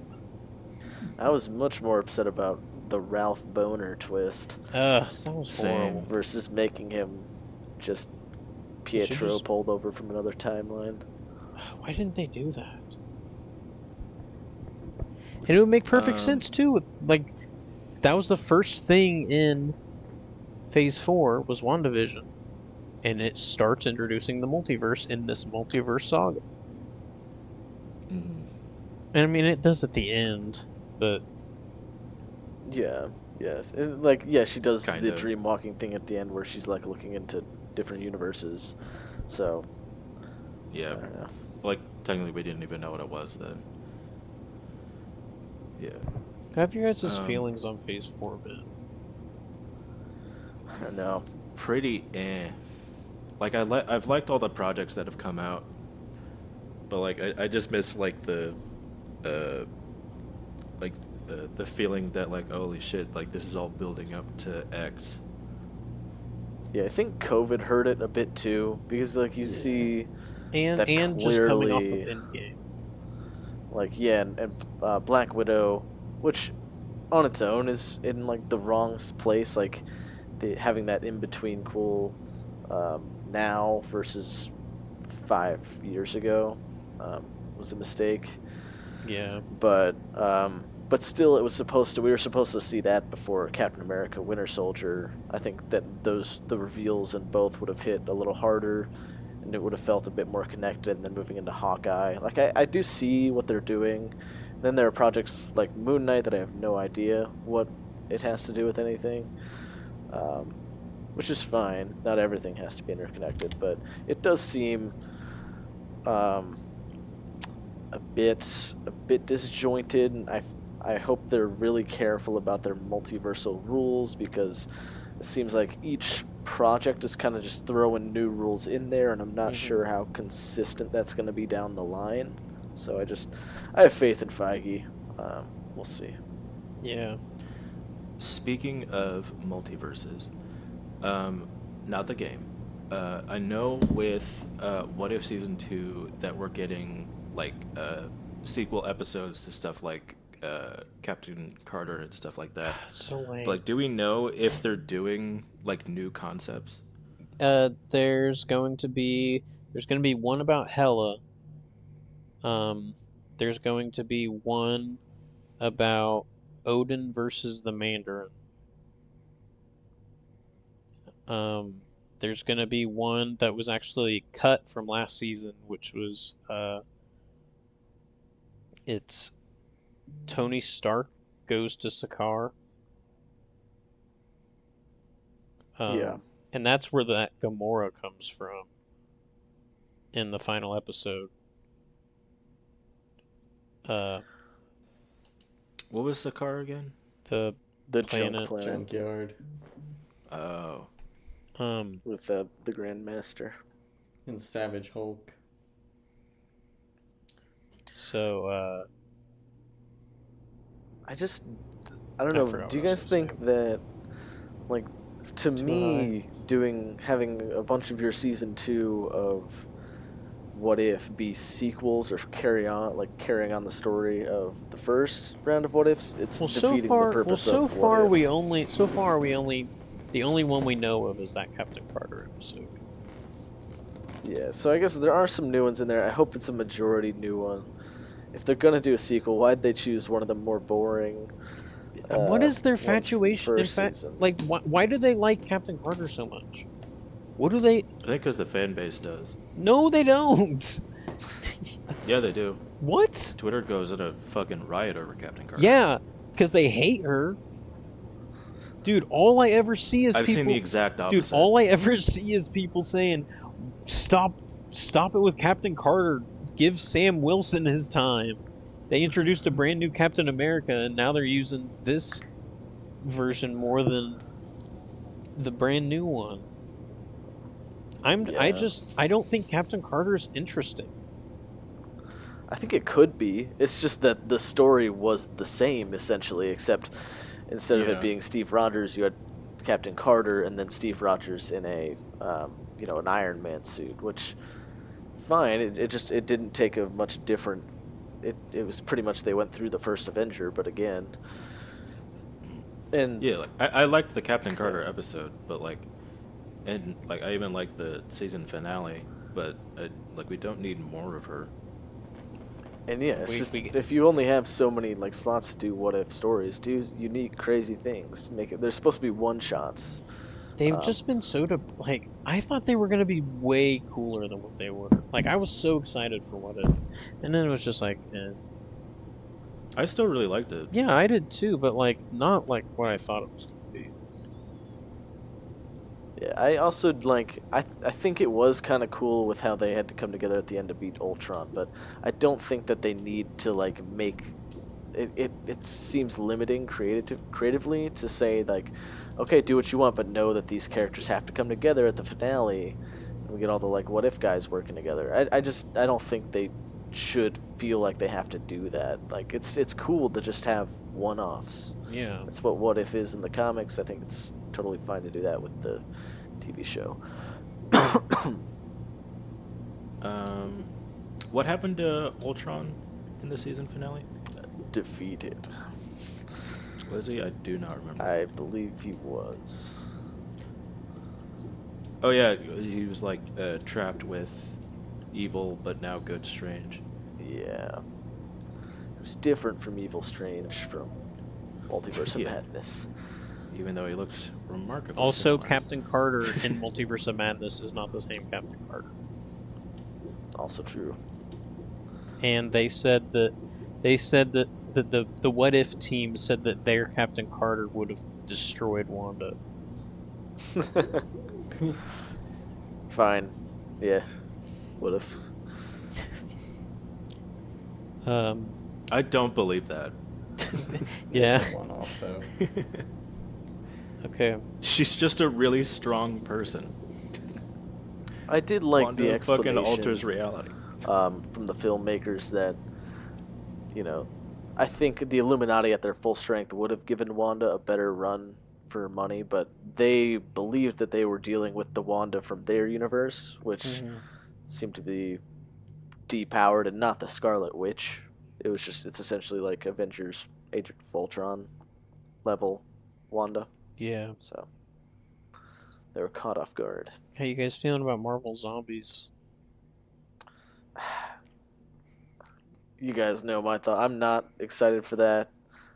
I was much more upset about the Ralph Boner twist That was Same. horrible. versus making him just You should Pietro just- pulled over from another timeline. Why didn't they do that? And it would make perfect sense too. Like, that was the first thing in Phase 4 was WandaVision. And it starts introducing the multiverse in this multiverse saga. Mhm. And I mean, it does at the end, but Yeah, yes. And, like, yeah, she does Kind the of. dream walking thing at the end where she's like looking into different universes. So, I Yeah, don't know. like technically we didn't even know what it was then. Yeah. have your guys' Um, feelings on Phase 4 been? I don't know. Pretty eh. Like I've liked all the projects that have come out, but like I just miss like uh like the feeling that like holy shit like this is all building up to X. Yeah, I think COVID hurt it a bit too because like you see And that just coming off of clearly- Endgame. like yeah, and Black Widow, which on its own is in like the wrong place. Like having that in between cool now versus 5 years ago was a mistake. Yeah. But still, it was supposed to. We were supposed to see that before Captain America: Winter Soldier. I think that the reveals in both would have hit a little harder, and it would have felt a bit more connected. And then moving into Hawkeye, like I do see what they're doing. Then there are projects like Moon Knight that I have no idea what it has to do with anything, which is fine. Not everything has to be interconnected, but it does seem a bit disjointed, and I hope they're really careful about their multiversal rules because it seems like each project is kind of just throwing new rules in there, and I'm not sure how consistent that's going to be down the line. So I have faith in Feige. We'll see. Yeah. Speaking of multiverses, not the game. I know with What If Season 2 that we're getting like sequel episodes to stuff like Captain Carter and stuff like that. So lame. But like, do we know if they're doing like new concepts? There's going to be one about Hela. There's going to be one about Odin versus the Mandarin. There's gonna be one that was actually cut from last season, which was it's Tony Stark goes to Sakaar. Yeah. And that's where that Gamora comes from in the final episode. What was Sakaar again? The junk planet. planet Junkyard. Oh. with the Grandmaster. And Savage Hulk. So, I don't know. forgot Do you what I was guys gonna think that, like, to me, having a bunch of your season 2 of What If be sequels or carrying on the story of the first round of What Ifs, it's defeating the purpose of What If. The only one we know of is that Captain Carter episode. Yeah, so I guess there are some new ones in there. I hope it's a majority new one. If they're gonna do a sequel, why'd they choose one of the more boring? What is their ones from the infatuation? first season? Like, why do they like Captain Carter so much? What do they? I think because the fan base does. No, they don't. Yeah, they do. What? Twitter goes in a fucking riot over Captain Carter. Yeah, because they hate her. Dude, all I ever see is I've people... seen the exact opposite. Dude, all I ever see is people saying, stop it with Captain Carter. Give Sam Wilson his time. They introduced a brand new Captain America, and now they're using this version more than the brand new one. I don't think Captain Carter is interesting. I think it could be. It's just that the story was the same, essentially, except instead of it being Steve Rogers, you had Captain Carter and then Steve Rogers in a, an Iron Man suit, which, fine, it didn't take a much different... It was pretty much they went through the first Avenger, but again... And yeah, like, I liked the Captain Carter episode, but I even liked the season finale, but we don't need more of her. And yeah, it's if you only have so many slots to do what if stories, do unique, crazy things. Make it. They're supposed to be one shots. They've just been I thought they were gonna be way cooler than what they were. I was so excited for what if, and then it was just I still really liked it. Yeah, I did too, but not what I thought it was gonna be. Yeah, I also I think it was kind of cool with how they had to come together at the end to beat Ultron, but I don't think that they need to make it. It seems limiting creatively to say okay, do what you want, but know that these characters have to come together at the finale, and we get all the what if guys working together. I don't think they should feel like they have to do that. It's cool to just have one-offs. Yeah, that's what if is in the comics. I think it's totally fine to do that with the TV show. What happened to Ultron in the season finale? Defeated. Was he? I do not remember. I believe he was. Oh yeah, he was trapped with evil but now good Strange. Yeah. It was different from Evil Strange from Multiverse of Madness. Even though he looks remarkably Also, similar. Captain Carter in Multiverse of Madness is not the same Captain Carter. Also true. And they said that the What If team said that their Captain Carter would have destroyed Wanda. Fine. Yeah. What if? I don't believe that. Yeah. It's a one-off, though. Okay. She's just a really strong person. I did like the Wanda fucking alters explanation reality. from the filmmakers that, you know, I think the Illuminati at their full strength would have given Wanda a better run for money, but they believed that they were dealing with the Wanda from their universe, which seemed to be depowered and not the Scarlet Witch. It's essentially like Avengers Agent of Ultron level Wanda. Yeah. So they were caught off guard. How you guys feeling about Marvel Zombies? You guys know my thought. I'm not excited for that.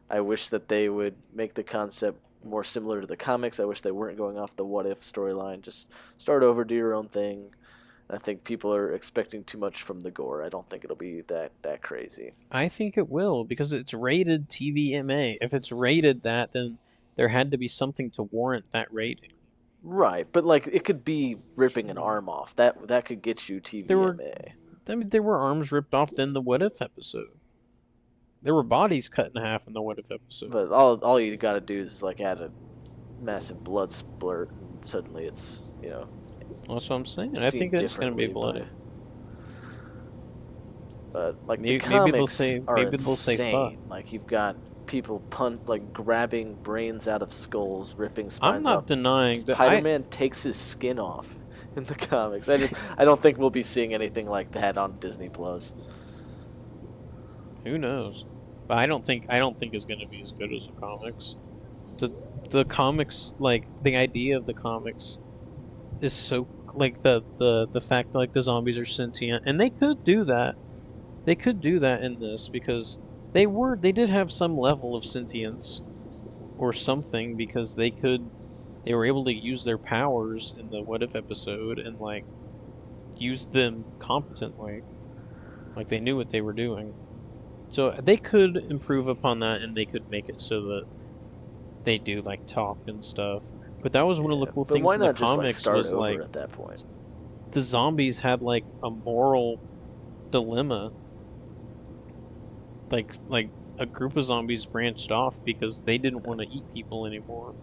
I wish that they would make the concept more similar to the comics. I wish they weren't going off the what if storyline. Just start over, do your own thing. I think people are expecting too much from the gore. I don't think it'll be that crazy. I think it will because it's rated TVMA. If it's rated that, then there had to be something to warrant that rating. Right, but like it could be ripping an arm off. That could get you There were, TVMA. I mean, there were arms ripped off in the What If episode. There were bodies cut in half in the What If episode. But all you got to do is like add a massive blood splurt, and suddenly it's That's what I'm saying. I think it's going to be bloody. But like Maybe the they'll comics say- are maybe they'll say insane. fuck. Like you've got people grabbing brains out of skulls, ripping spines I'm not off. denying that. Spider-Man takes his skin off in the comics. I don't think we'll be seeing anything like that on Disney Plus. Who knows? But I don't think it's going to be as good as the comics. The comics, like the idea of the comics is so like the fact that like the zombies are sentient, and they could do that. They could do that in this because they did have some level of sentience or something because they were able to use their powers in the What If episode and like use them competently. Like they knew what they were doing. So they could improve upon that and they could make it so that they do like talk and stuff. But that was one of the cool But things why in the not just comics start was over like at that point? the zombies had like a moral dilemma. Like a group of zombies branched off because they didn't want to eat people anymore.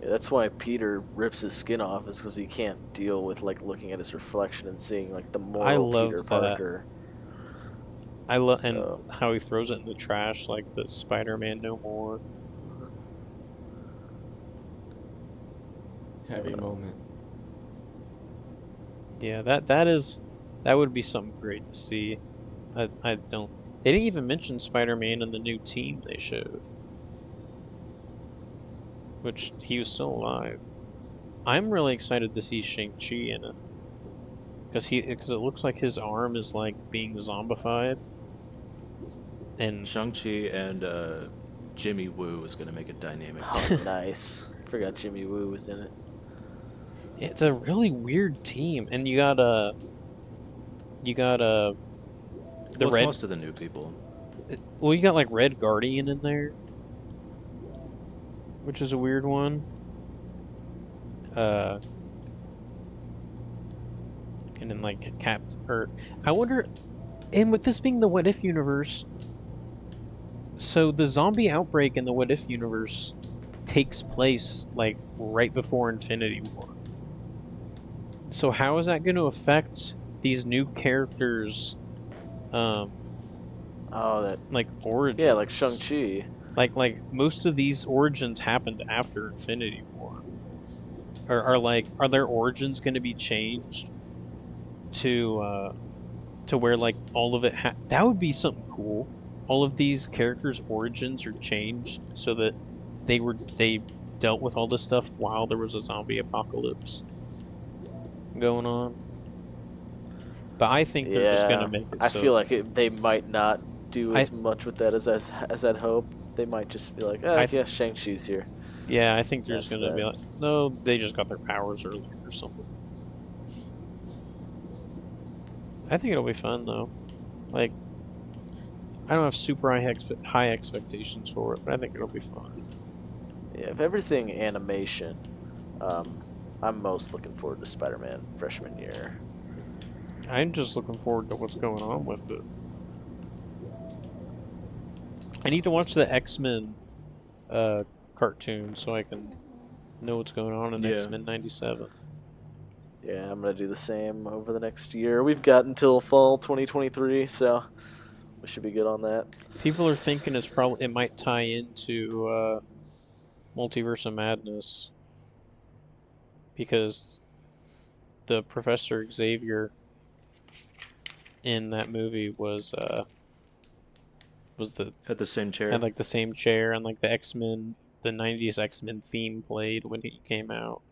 Yeah, that's why Peter rips his skin off, is because he can't deal with like looking at his reflection and seeing like the I moral love Peter that. Parker. I love So- and how he throws it in the trash like the Spider-Man No More. Heavy moment. Yeah, that would be something great to see. I don't. They didn't even mention Spider-Man and the new team they showed, which he was still alive. I'm really excited to see Shang-Chi in it because it looks like his arm is like being zombified. And Shang-Chi and Jimmy Woo is going to make a dynamic. Oh, nice. Forgot Jimmy Woo was in it. it's a really weird team, and you got the Well, it's red. most of the new people. Well, you got like Red Guardian in there, which is a weird one. And then like I wonder, and with this being the What If universe, so the zombie outbreak in the What If universe takes place like right before Infinity War. So how is that going to affect these new characters? Oh, that Like origins. yeah, like Shang-Chi. Like most of these origins happened after Infinity War. Are their origins going to be changed to where like all of it that would be something cool. All of these characters' origins are changed so that they dealt with all this stuff while there was a zombie apocalypse going on. But I think they're just gonna make it. I so feel like they might not do as much with that as I'd hope. They might just be like, yeah, Shang-Chi's here. Yeah, I think there's That's gonna be that. like, no, they just got their powers earlier or something. I think it'll be fun though. Like, I don't have super high expectations for it, but I think it'll be fun. Yeah, if everything animation, I'm most looking forward to Spider-Man freshman year. I'm just looking forward to what's going on with it. I need to watch the X-Men cartoon so I can know what's going on in Yeah. X-Men 97. Yeah, I'm gonna do the same over the next year. We've got until fall 2023, so we should be good on that. People are thinking it might tie into Multiverse of Madness because the Professor Xavier in that movie was the At the same chair. had like the same chair and like the X-Men, the 90s X-Men theme played when he came out.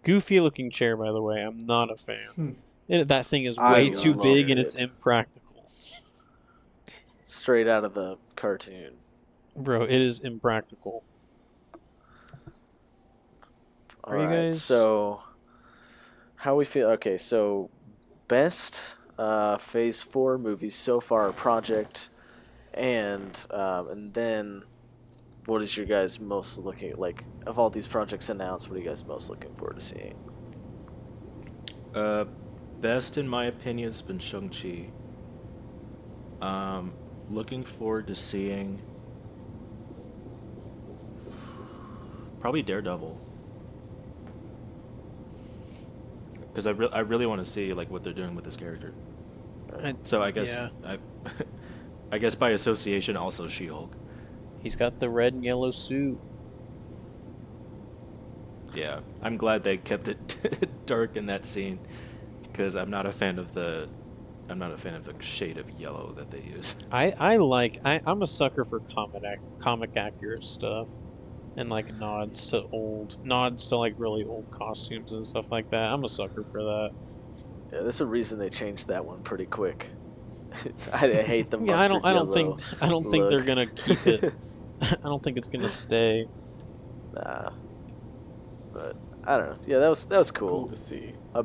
Goofy looking chair, by the way. I'm not a fan. That thing is I way too loved big and it's it. impractical. Straight out of the cartoon. Bro, it is impractical. All Are you right, guys? so how we feel? Okay, so best Phase 4 movies so far, Project, and then what is your guys most looking like of all these projects announced? What are you guys most looking forward to seeing? Best in my opinion has been Shang-Chi. Looking forward to seeing probably Daredevil. Because I really want to see like what they're doing with this character. So I guess Yeah. I guess by association also She-Hulk. He's got the red and yellow suit. Yeah, I'm glad they kept it dark in that scene because I'm not a fan of the shade of yellow that they use. I'm a sucker for comic accurate stuff and like nods to like really old costumes and stuff like that. I'm a sucker for that. Yeah, there's a reason they changed that one pretty quick. I hate the Yeah, mustard yellow I don't think they're look. gonna keep it. I don't think it's gonna stay. Nah, but I don't know. Yeah, that was Cool cool. to see. How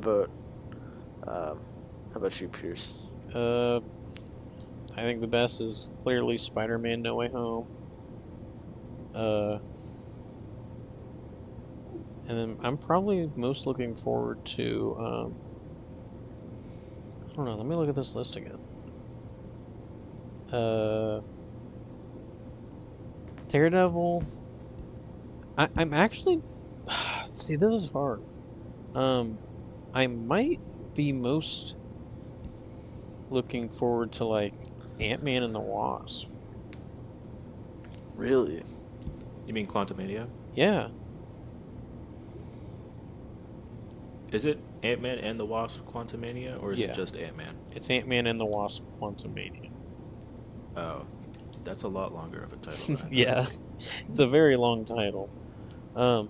about you, Pierce? Uh, I think the best is clearly Spider-Man: No Way Home. Uh, and then I'm probably most looking forward to I don't know. Let me look at this list again. Daredevil. I'm actually see, this is hard. I might be most looking forward to like Ant-Man and the Wasp. Really? You mean Quantumania? Yeah, Is it Ant-Man and the Wasp Quantumania, or is Yeah. it just Ant-Man? it's Ant-Man and the Wasp: Quantumania. Oh, that's a lot longer of a title than I thought. Yeah, it's a very long title. Um,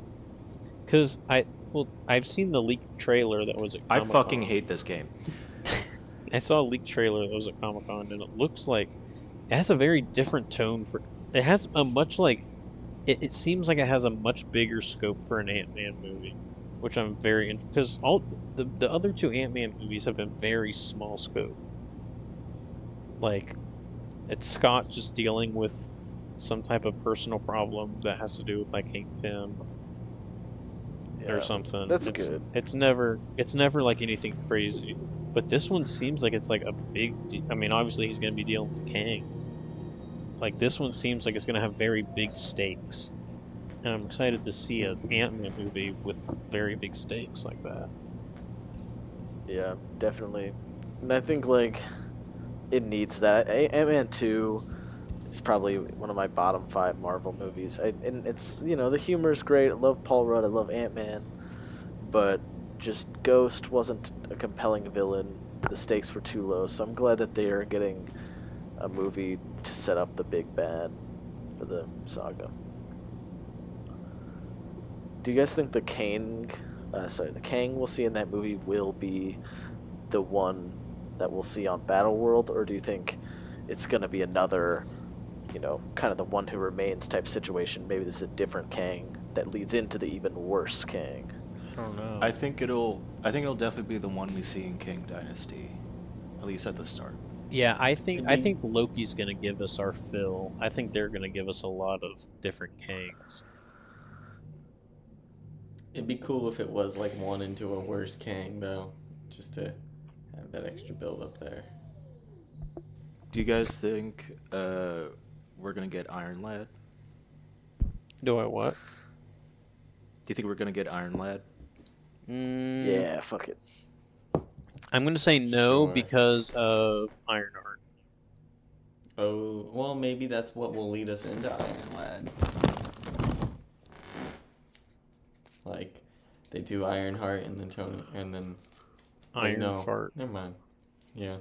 cause I've seen the leaked trailer that was at I Comic-Con. fucking hate this game. I saw a leaked trailer that was at Comic-Con, and it looks like it has a very different tone for. It has a much like. It seems like it has a much bigger scope for an Ant-Man movie, which I'm very because all the other two Ant-Man movies have been very small scope. Like, it's Scott just dealing with some type of personal problem that has to do with like Hank Pym or Yeah, something. that's good. It's never like anything crazy. But this one seems like it's like a I mean, obviously he's going to be dealing with Kang. Like, this one seems like it's going to have very big stakes. And I'm excited to see an Ant-Man movie with very big stakes like that. Yeah, definitely. And I think like it needs that. Ant-Man 2 is probably one of my bottom 5 Marvel movies. And it's, the humor's great. I love Paul Rudd. I love Ant-Man. But just Ghost wasn't a compelling villain. The stakes were too low. So I'm glad that they are getting a movie to set up the big bad for the saga. Do you guys think the Kang we'll see in that movie will be the one that we'll see on Battleworld, or do you think it's going to be another, kind of the one who remains type situation? Maybe this is a different Kang that leads into the even worse Kang. I don't know. I think it'll definitely be the one we see in King Dynasty, at least at the start. Yeah, I think Loki's gonna give us our fill. I think they're gonna give us a lot of different Kangs. It'd be cool if it was like one into a worse Kang though, just to have that extra build up there. Do you guys think we're gonna get Iron Lad? Do I what? Do you think we're gonna get Iron Lad? Yeah, fuck it. I'm going to say no Sure. because of Ironheart. Oh, well, maybe that's what will lead us into Iron Lad. Like, they do Ironheart and then Tony, and then wait, Iron no, Fart. never mind. Yeah.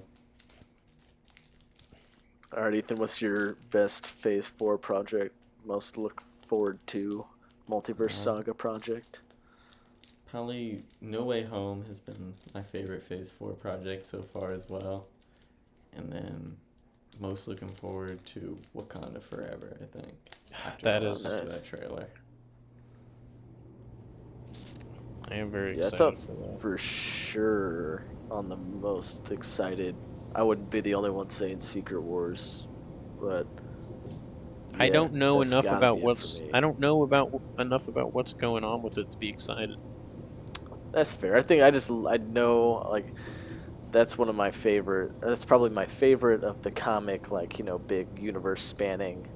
Alright, Ethan, what's your best Phase 4 project? Most look forward to Multiverse Saga project? Probably No Way Home has been my favorite Phase 4 project so far as well. And then most looking forward to Wakanda Forever, I think. After That watching is- Nice. that trailer. I am very Yeah, I excited thought for that. for sure on the most excited. I wouldn't be the only one saying Secret Wars, but I yeah, don't know that's enough gotta about be it what's. for me. I don't know about enough about what's going on with it to be excited. That's fair. I think I know like that's one of my favorite. That's probably my favorite of the comic, like big universe spanning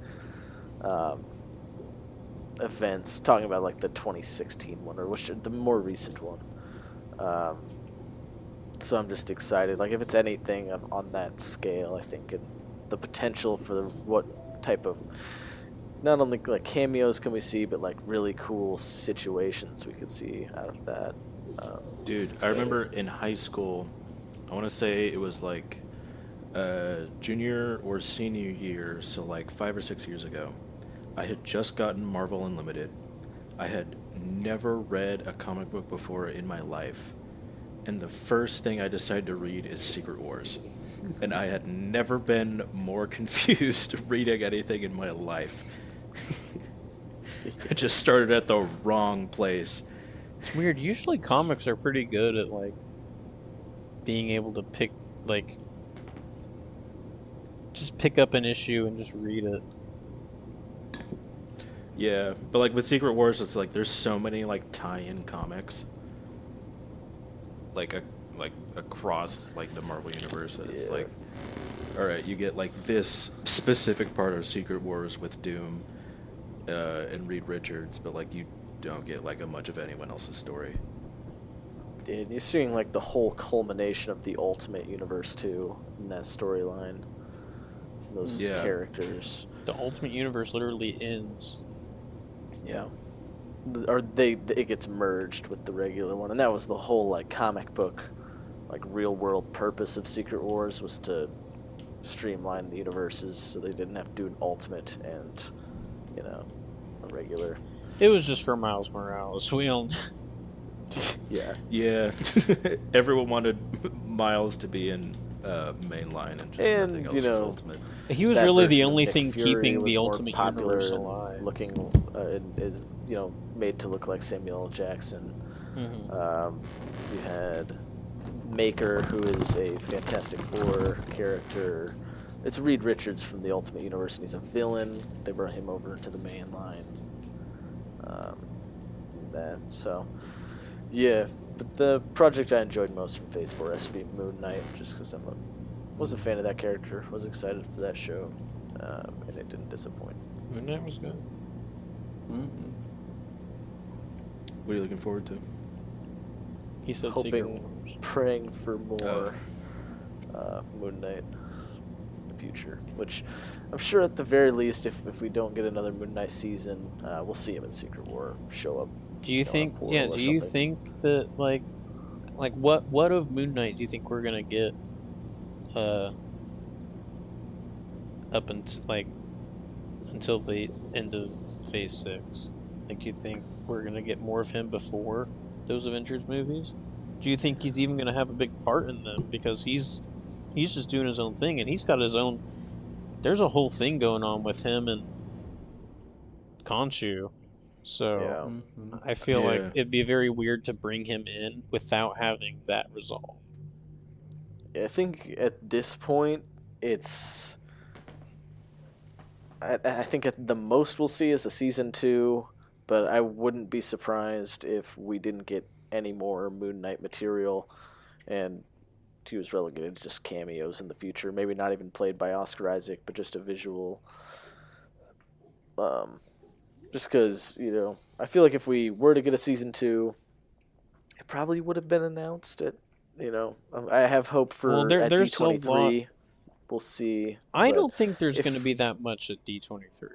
um, events. Talking about like the 2016 one or which the more recent one. Um, so I'm just excited. Like if it's anything on that scale, I think the potential for what type of not only like cameos can we see, but like really cool situations we could see out of that. Dude, It's I exciting. remember in high school, I want to say it was like junior or senior year, so like 5 or 6 years ago. I had just gotten Marvel Unlimited. I had never read a comic book before in my life. And the first thing I decided to read is Secret Wars. And I had never been more confused reading anything in my life. I just started at the wrong place. It's weird. Usually comics are pretty good at like being able to like just pick up an issue and just read it. Yeah, but like with Secret Wars, it's like there's so many like tie-in comics, like like across like the Marvel universe that it's Yeah. like, all right, you get like this specific part of Secret Wars with Doom and Reed Richards, but like you don't get like a much of anyone else's story. And you're seeing like the whole culmination of the Ultimate Universe too in that storyline. Those Yeah. characters. The Ultimate Universe literally ends. Yeah. Or it gets merged with the regular one, and that was the whole like comic book, like real world purpose of Secret Wars was to streamline the universes so they didn't have to do an Ultimate and you know a regular. It was just for Miles Morales. We don't. Yeah. Yeah, everyone wanted Miles to be in mainline and just And, nothing else was Ultimate. He was That really the version of only Nick thing Fury keeping was the more Ultimate popular Universe and alive. looking is made to look like Samuel L. Jackson. Mm-hmm. You had Maker, who is a Fantastic Four character. It's Reed Richards from the Ultimate Universe, and he's a villain. They brought him over into the main line. So yeah, but the project I enjoyed most from Phase 4 has to be Moon Knight, just because was a fan of that character, was excited for that show, and it didn't disappoint. Moon Knight was good. Mm-hmm. What are you looking forward to? He said Secret Hoping, Wars. praying for more Moon Knight in the future, which I'm sure at the very least, if we don't get another Moon Knight season, we'll see him in Secret War show up. Do you on a think? portal Yeah. or Do you something. think that like what of Moon Knight do you think we're gonna get? Up until until the end of Phase 6. Like, do you think we're gonna get more of him before those Avengers movies? Do you think he's even gonna have a big part in them? Because he's just doing his own thing, and he's got his own. There's a whole thing going on with him and Khonshu. So Yeah. Mm-hmm. I feel like Yeah. it'd be very weird to bring him in without having that resolved. I think at this point, it's. I think at the most we'll see is a season 2, but I wouldn't be surprised if we didn't get any more Moon Knight material, and he was relegated to just cameos in the future. Maybe not even played by Oscar Isaac, but just a visual, um, Just because, I feel like if we were to get a season 2, it probably would have been announced at, I have hope Well, for at there's a lot. D23. We'll see. I But don't think there's going to if be that much at D23.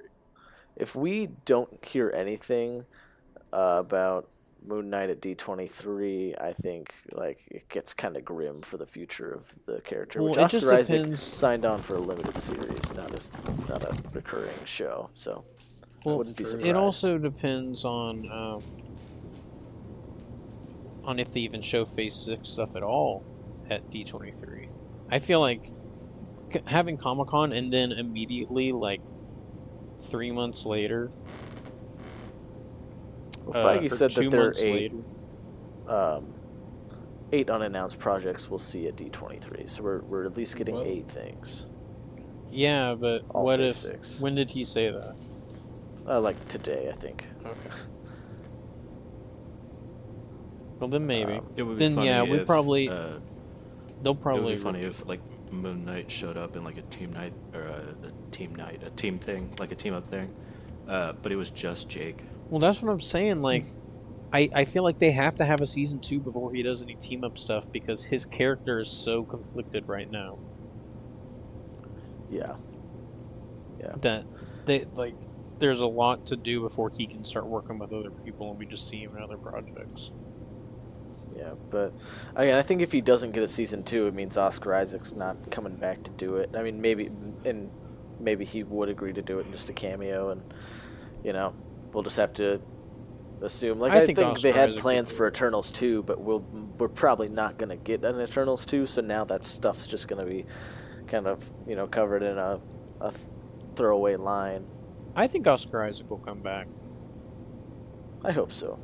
if we don't hear anything about Moon Knight at D23, I think like it gets kind of grim for the future of the character. Well, Which it just Oscar Isaac depends. signed on for a limited series, not a recurring show. So I Well, wouldn't be surprised. it also depends on if they even show Phase 6 stuff at all at D23. I feel like having Comic-Con and then immediately, like, 3 months later, Well, Feige or said 2 that there are months later. um, 8 unannounced projects we'll see at D23. So we're at least getting What? 8 things. Yeah, but All what Phase if... 6. When did he say that? Like today, I think. Okay. Well, then maybe. It would be Then, funny yeah, we if, probably... It They'll would probably... be funny if like Moon Knight showed up in like a team night or a team thing, like a team up thing. But it was just Jake. Well, that's what I'm saying, like... I feel like they have to have a season 2 before he does any team-up stuff because his character is so conflicted right now. Yeah. That there's a lot to do before he can start working with other people, and we just see him in other projects. Yeah, but again, I think if he doesn't get a season 2, it means Oscar Isaac's not coming back to do it. I mean, maybe he would agree to do it in just a cameo, and we'll just have to assume. Like I think Oscar they had Isaac plans would for Eternals 2, but we're probably not gonna get an Eternals 2. So now that stuff's just gonna be kind of covered in a throwaway line. I think Oscar Isaac will come back. I hope so.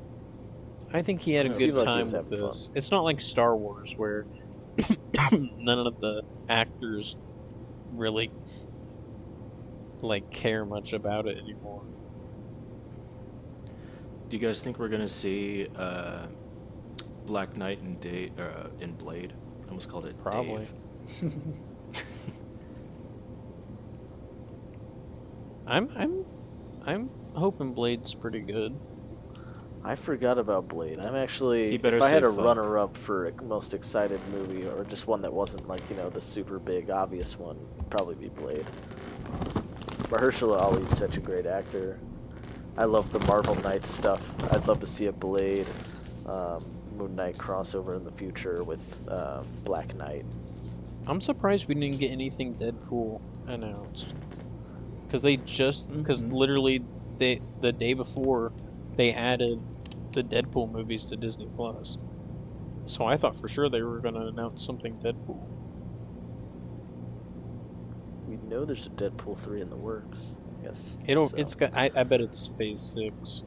I think he had a It good seemed like he time was with having this. It's not like Star Wars where none of the actors really care much about it anymore. Do you guys think we're gonna see Black Knight in Blade? I almost called it Probably. Dave. I'm hoping Blade's pretty good. I forgot about Blade. I'm actually, He better if I had say a fuck. runner-up for most excited movie, or just one that wasn't like the super big obvious one, it'd probably be Blade. Mahershala Ali's such a great actor. I love the Marvel Knights stuff. I'd love to see a Blade, Moon Knight crossover in the future with Black Knight. I'm surprised we didn't get anything Deadpool announced. Because literally the day before they added the Deadpool movies to Disney Plus. So I thought for sure they were going to announce something Deadpool. We know there's a Deadpool 3 in the works. Yes. It's got. I bet it's Phase 6.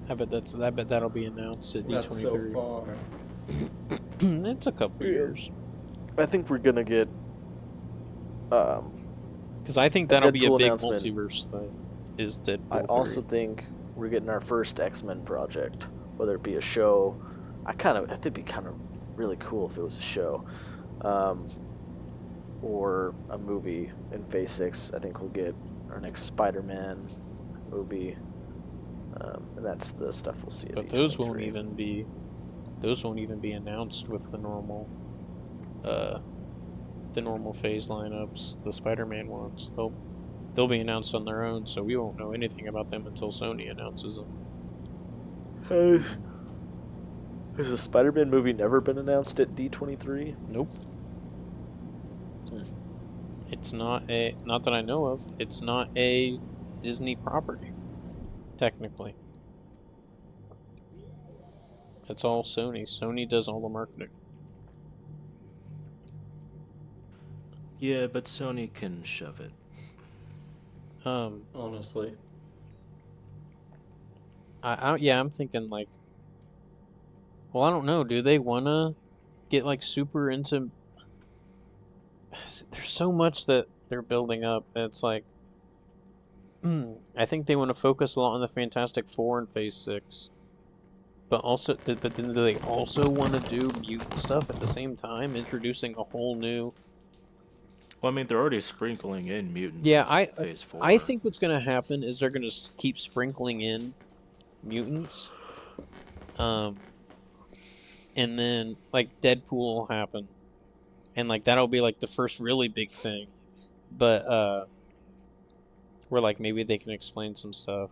I bet that'll be announced at That's so D23. far. It's a couple years. I think we're gonna get. Because I think that'll be a Deadpool big announcement. multiverse thing. Is Deadpool? I 3. also think we're getting our first X-Men project, whether it be a show. I think it'd be kind of really cool if it was a show, or a movie in Phase 6. I think we'll get our next Spider-Man movie, and that's the stuff we'll see. But at those D23. won't even be announced with the normal phase lineups. The Spider-Man ones, they'll be announced on their own, so we won't know anything about them until Sony announces them. Has a Spider-Man movie never been announced at D23? Nope. It's not that I know of. It's not a Disney property, technically. It's all Sony. Sony does all the marketing. Yeah, but Sony can shove it. Honestly. I'm thinking like, well, I don't know. Do they wanna get super into? There's so much that they're building up. And it's like, I think they want to focus a lot on the Fantastic Four in Phase 6. But then do they also want to do mutant stuff at the same time, introducing a whole new? Well, I mean, they're already sprinkling in mutants Yeah, in Phase 4. I think what's gonna happen is they're gonna keep sprinkling in mutants, um, and then like Deadpool will happen, and like that'll be like the first really big thing, but where like maybe they can explain some stuff.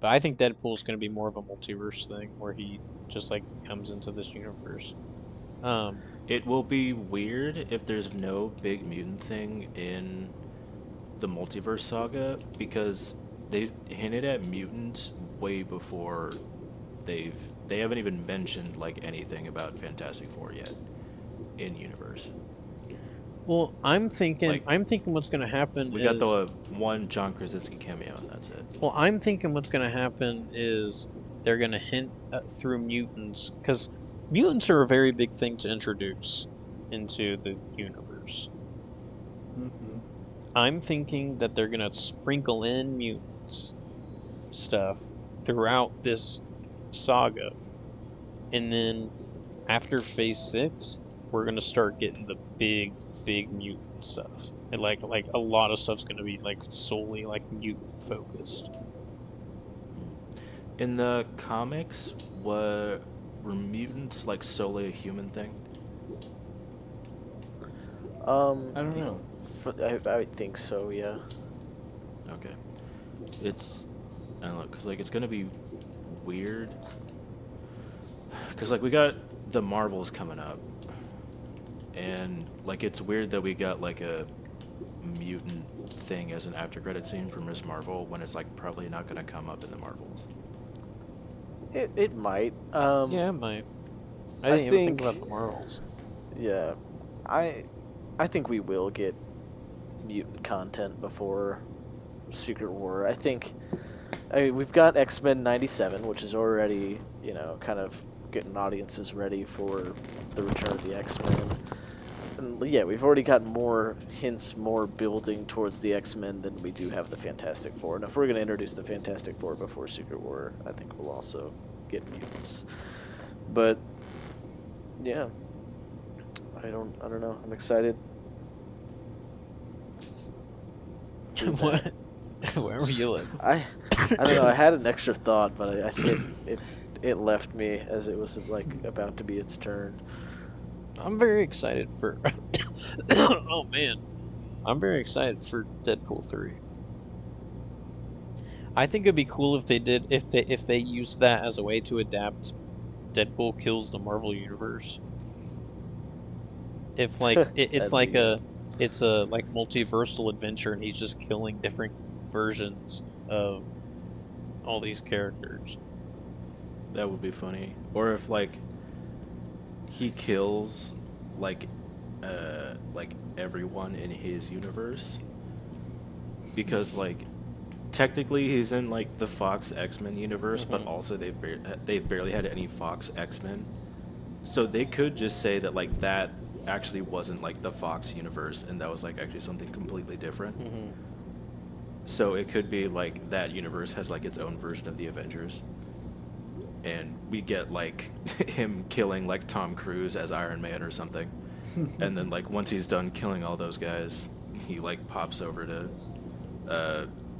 But I think Deadpool's gonna be more of a multiverse thing where he just like comes into this universe. Um, It will be weird if there's no big mutant thing in the multiverse saga because they hinted at mutants way before they haven't even mentioned like anything about Fantastic Four yet in universe. well, Like I'm thinking what's gonna happen we got is the one John Krasinski cameo and that's it. well, I'm thinking what's going to happen is they're going to hint through mutants because mutants are a very big thing to introduce into the universe. Mm-hmm. I'm thinking that they're going to sprinkle in mutants stuff throughout this saga, and then after Phase 6, we're going to start getting the big mutant stuff. And like a lot of stuff's going to be like solely like mutant focused. In the comics, were mutants like solely a human thing? I don't know. I think so. Yeah. Okay. It's I don't know, cause like it's gonna be weird. Cause like we got the Marvels coming up, and like it's weird that we got like a mutant thing as an after credit scene for Miss Marvel when it's like probably not gonna come up in the Marvels. It might. Yeah, it might. I I didn't even think think- about the Marvels. Yeah, I think we will get mutant content before Secret War. I mean, we've got X-Men '97, which is already kind of getting audiences ready for the return of the X-Men. And yeah, we've already got more hints, more building towards the X-Men than we do have the Fantastic Four. And if we're going to introduce the Fantastic Four before Secret War, I think we'll also get mutants. But yeah, I don't know. I'm excited. What? Where were you living? I don't know. I had an extra thought, but I think it left me as it was like about to be its turn. I'm very excited for. Oh man, I'm very excited for Deadpool 3. I think it'd be cool if they did if they used that as a way to adapt Deadpool kills the Marvel universe. If like it's That'd like be it's a like multiversal adventure and he's just killing different versions of all these characters. That would be funny. Or if like he kills like everyone in his universe because like technically he's in like the Fox X-Men universe, but also they've barely had any Fox X-Men. So they could just say that like that actually wasn't like the Fox universe and that was like actually something completely different. So it could be like that universe has like its own version of the Avengers. And we get like him killing like Tom Cruise as Iron Man or something. And then like once he's done killing all those guys, he like pops over to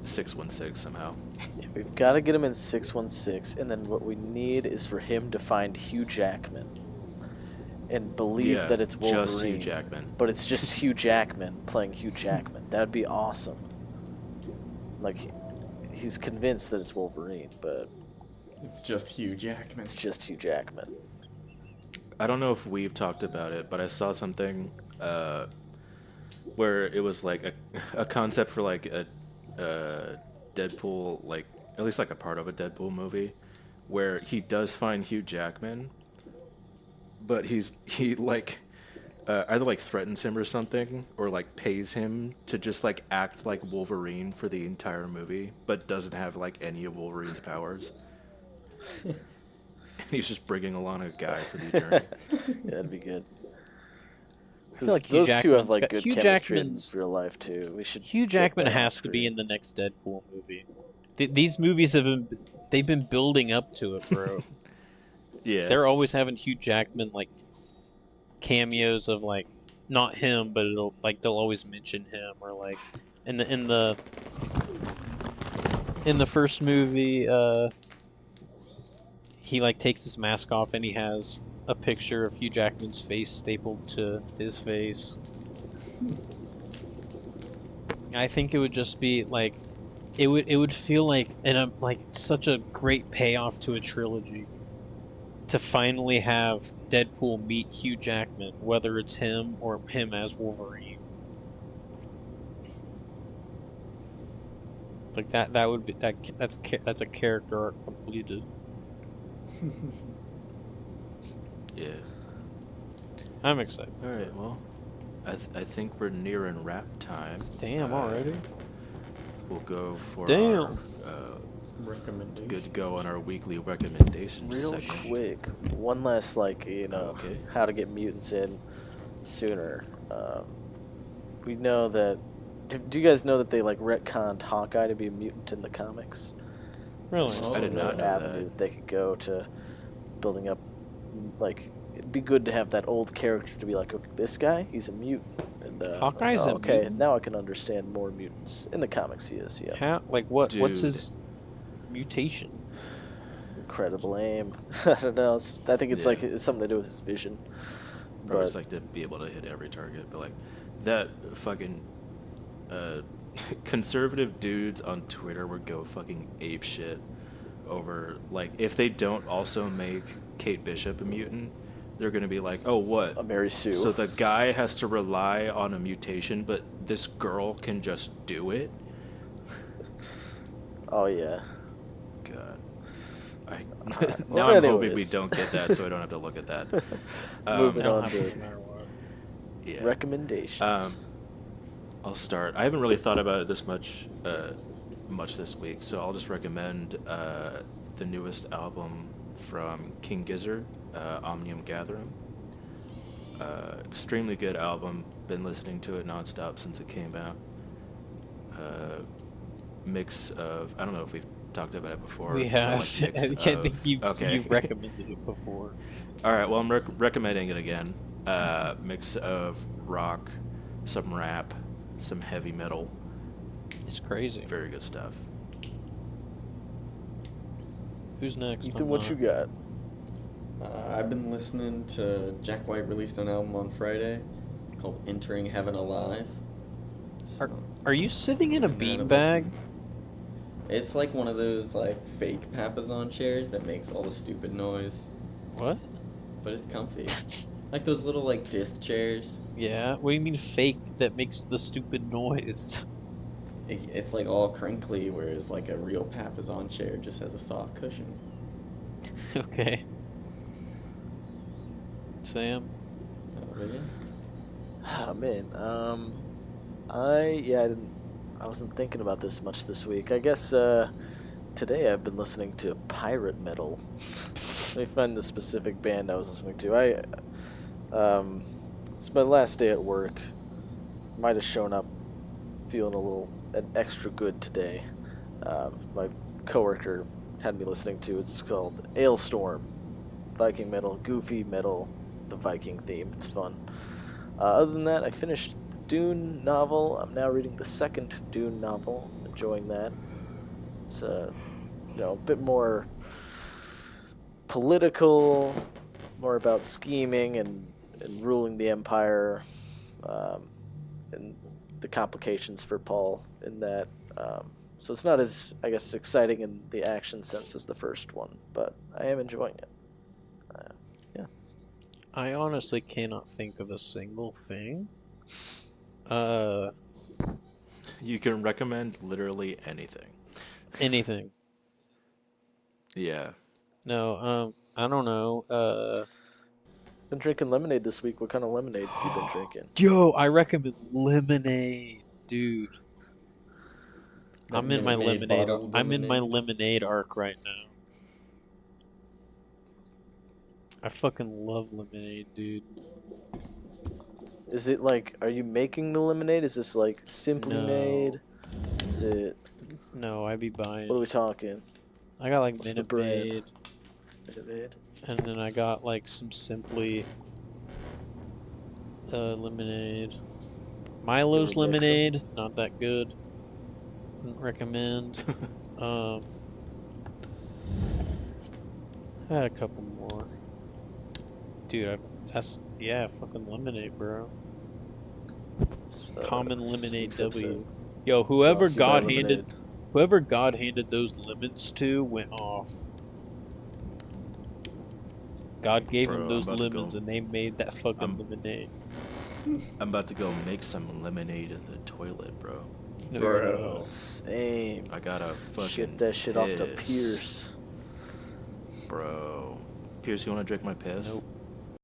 616 somehow. Yeah, we've got to get him in 616, and then what we need is for him to find Hugh Jackman and believe that it's Wolverine. Just Hugh Jackman. But it's just Hugh Jackman playing Hugh Jackman. That'd be awesome. Like, he's convinced that it's Wolverine, but It's just Hugh Jackman. it's just Hugh Jackman. I don't know if we've talked about it, but I saw something where it was like a concept for like a Deadpool, like at least like a part of a Deadpool movie, where he does find Hugh Jackman, but he like either like threatens him or something, or like pays him to just like act like Wolverine for the entire movie, but doesn't have like any of Wolverine's powers. He's just bringing along a guy for the journey. Yeah, that'd be good. I feel like Hugh Those two Jackman's have like got- good Hugh chemistry in Jackman's- real life too. We should. Hugh get Jackman that on has to be screen. in the next Deadpool movie. These movies they've been building up to it, bro. Yeah. They're always having Hugh Jackman like cameos of like not him, but it'll like they'll always mention him, or like in the first movie, he like takes his mask off and he has a picture of Hugh Jackman's face stapled to his face. I think it would just be like it would feel like like such a great payoff to a trilogy to finally have Deadpool meet Hugh Jackman, whether it's him or him as Wolverine. Like that would be that's a character arc completed. Yeah. I'm excited. All right. Well, I think we're nearing wrap time. Damn, already? We'll go for Damn. our Recommendation. good to go on our weekly recommendations Real segment. quick, one last Okay. how to get mutants in sooner. We know that. Do you guys know that they like retconned Hawkeye to be a mutant in the comics? Really? Oh, I did not know avenue that. they could go to building up. Like, it'd be good to have that old character to be like, okay, this guy, he's a mutant. And, Hawkeye's a okay, mutant? now I can understand more mutants. In the comics, he is, yeah. How? Like what? What's Dude. his mutation? Incredible aim. I don't know. I think it's Yeah. like it's something to do with his vision. Probably But just like to be able to hit every target, but like that fucking conservative dudes on Twitter would go fucking ape shit over like if they don't also make Kate Bishop a mutant, they're gonna be like, oh what? a Mary Sue. So the guy has to rely on a mutation, but this girl can just do it. Oh yeah. God. Well, Now I'm hoping we anyways. don't get that, so I don't have to look at that. Moving That'll on happen to no matter what. Yeah. recommendations. I'll start. I haven't really thought about it this much this week, so I'll just recommend the newest album from King Gizzard, Omnium Gatherum. Extremely good album. Been listening to it nonstop since it came out. Mix of I don't know if we've talked about it before. We but, have. like, I mix can't think of- you've recommended it before. All right, well, I'm recommending it again. Mix of rock, some rap, some heavy metal. It's crazy. Very good stuff. Who's next? Ethan, what you got? I've been listening to Jack White released an album on Friday called Entering Heaven Alive. So, Are you sitting in a give that beanbag? listen. It's like one of those like fake Papazon chairs that makes all the stupid noise, What? but it's comfy. Like those little like disc chairs. Yeah. What do you mean fake that makes the stupid noise? It's like all crinkly, whereas like a real Papazon chair just has a soft cushion. Okay. Sam. Oh, really? Oh man. I wasn't thinking about this much this week. I guess today I've been listening to pirate metal. Let me find the specific band I was listening to. It's my last day at work. Might have shown up feeling an extra good today. My coworker had me listening to. It's called Ailstorm. Viking metal, goofy metal, the Viking theme. It's fun. Other than that, I finished the Dune novel. I'm now reading the second Dune novel. Enjoying that. It's a bit more political, more about scheming and ruling the empire, and the complications for Paul in that. So it's not as, I guess, exciting in the action sense as the first one, but I am enjoying it. Yeah. I honestly cannot think of a single thing. You can recommend literally anything. Anything. Yeah. No, I don't know. Been drinking lemonade this week. What kind of lemonade have you been drinking? Yo, I recommend lemonade, dude. That I'm in my Minute Maid lemonade. bottled I'm in my lemonade? lemonade arc right now. I fucking love lemonade, dude. Is it like, are you making the lemonade? Is this like simply No. made? Is it, No, I be buying. what are we talking? I got like What's the Minute brand? Maid, Minute Maid? and then I got like some Simply. Lemonade. Milo's You ever mix 'em? lemonade, not that good. Wouldn't recommend. I had a couple more. Dude, fucking lemonade, bro. Common This lemonade week's episode W. Yo, brought to you by Lemonade. whoever God handed those lemons to went off. God gave Bro, him I'm those about to lemons go. and they made that fucking I'm lemonade. I'm about to go make some lemonade in the toilet, bro. Bro. Same. I got a fucking Shit that shit off to piss. Pierce. Bro. Pierce, you wanna drink my piss? Nope.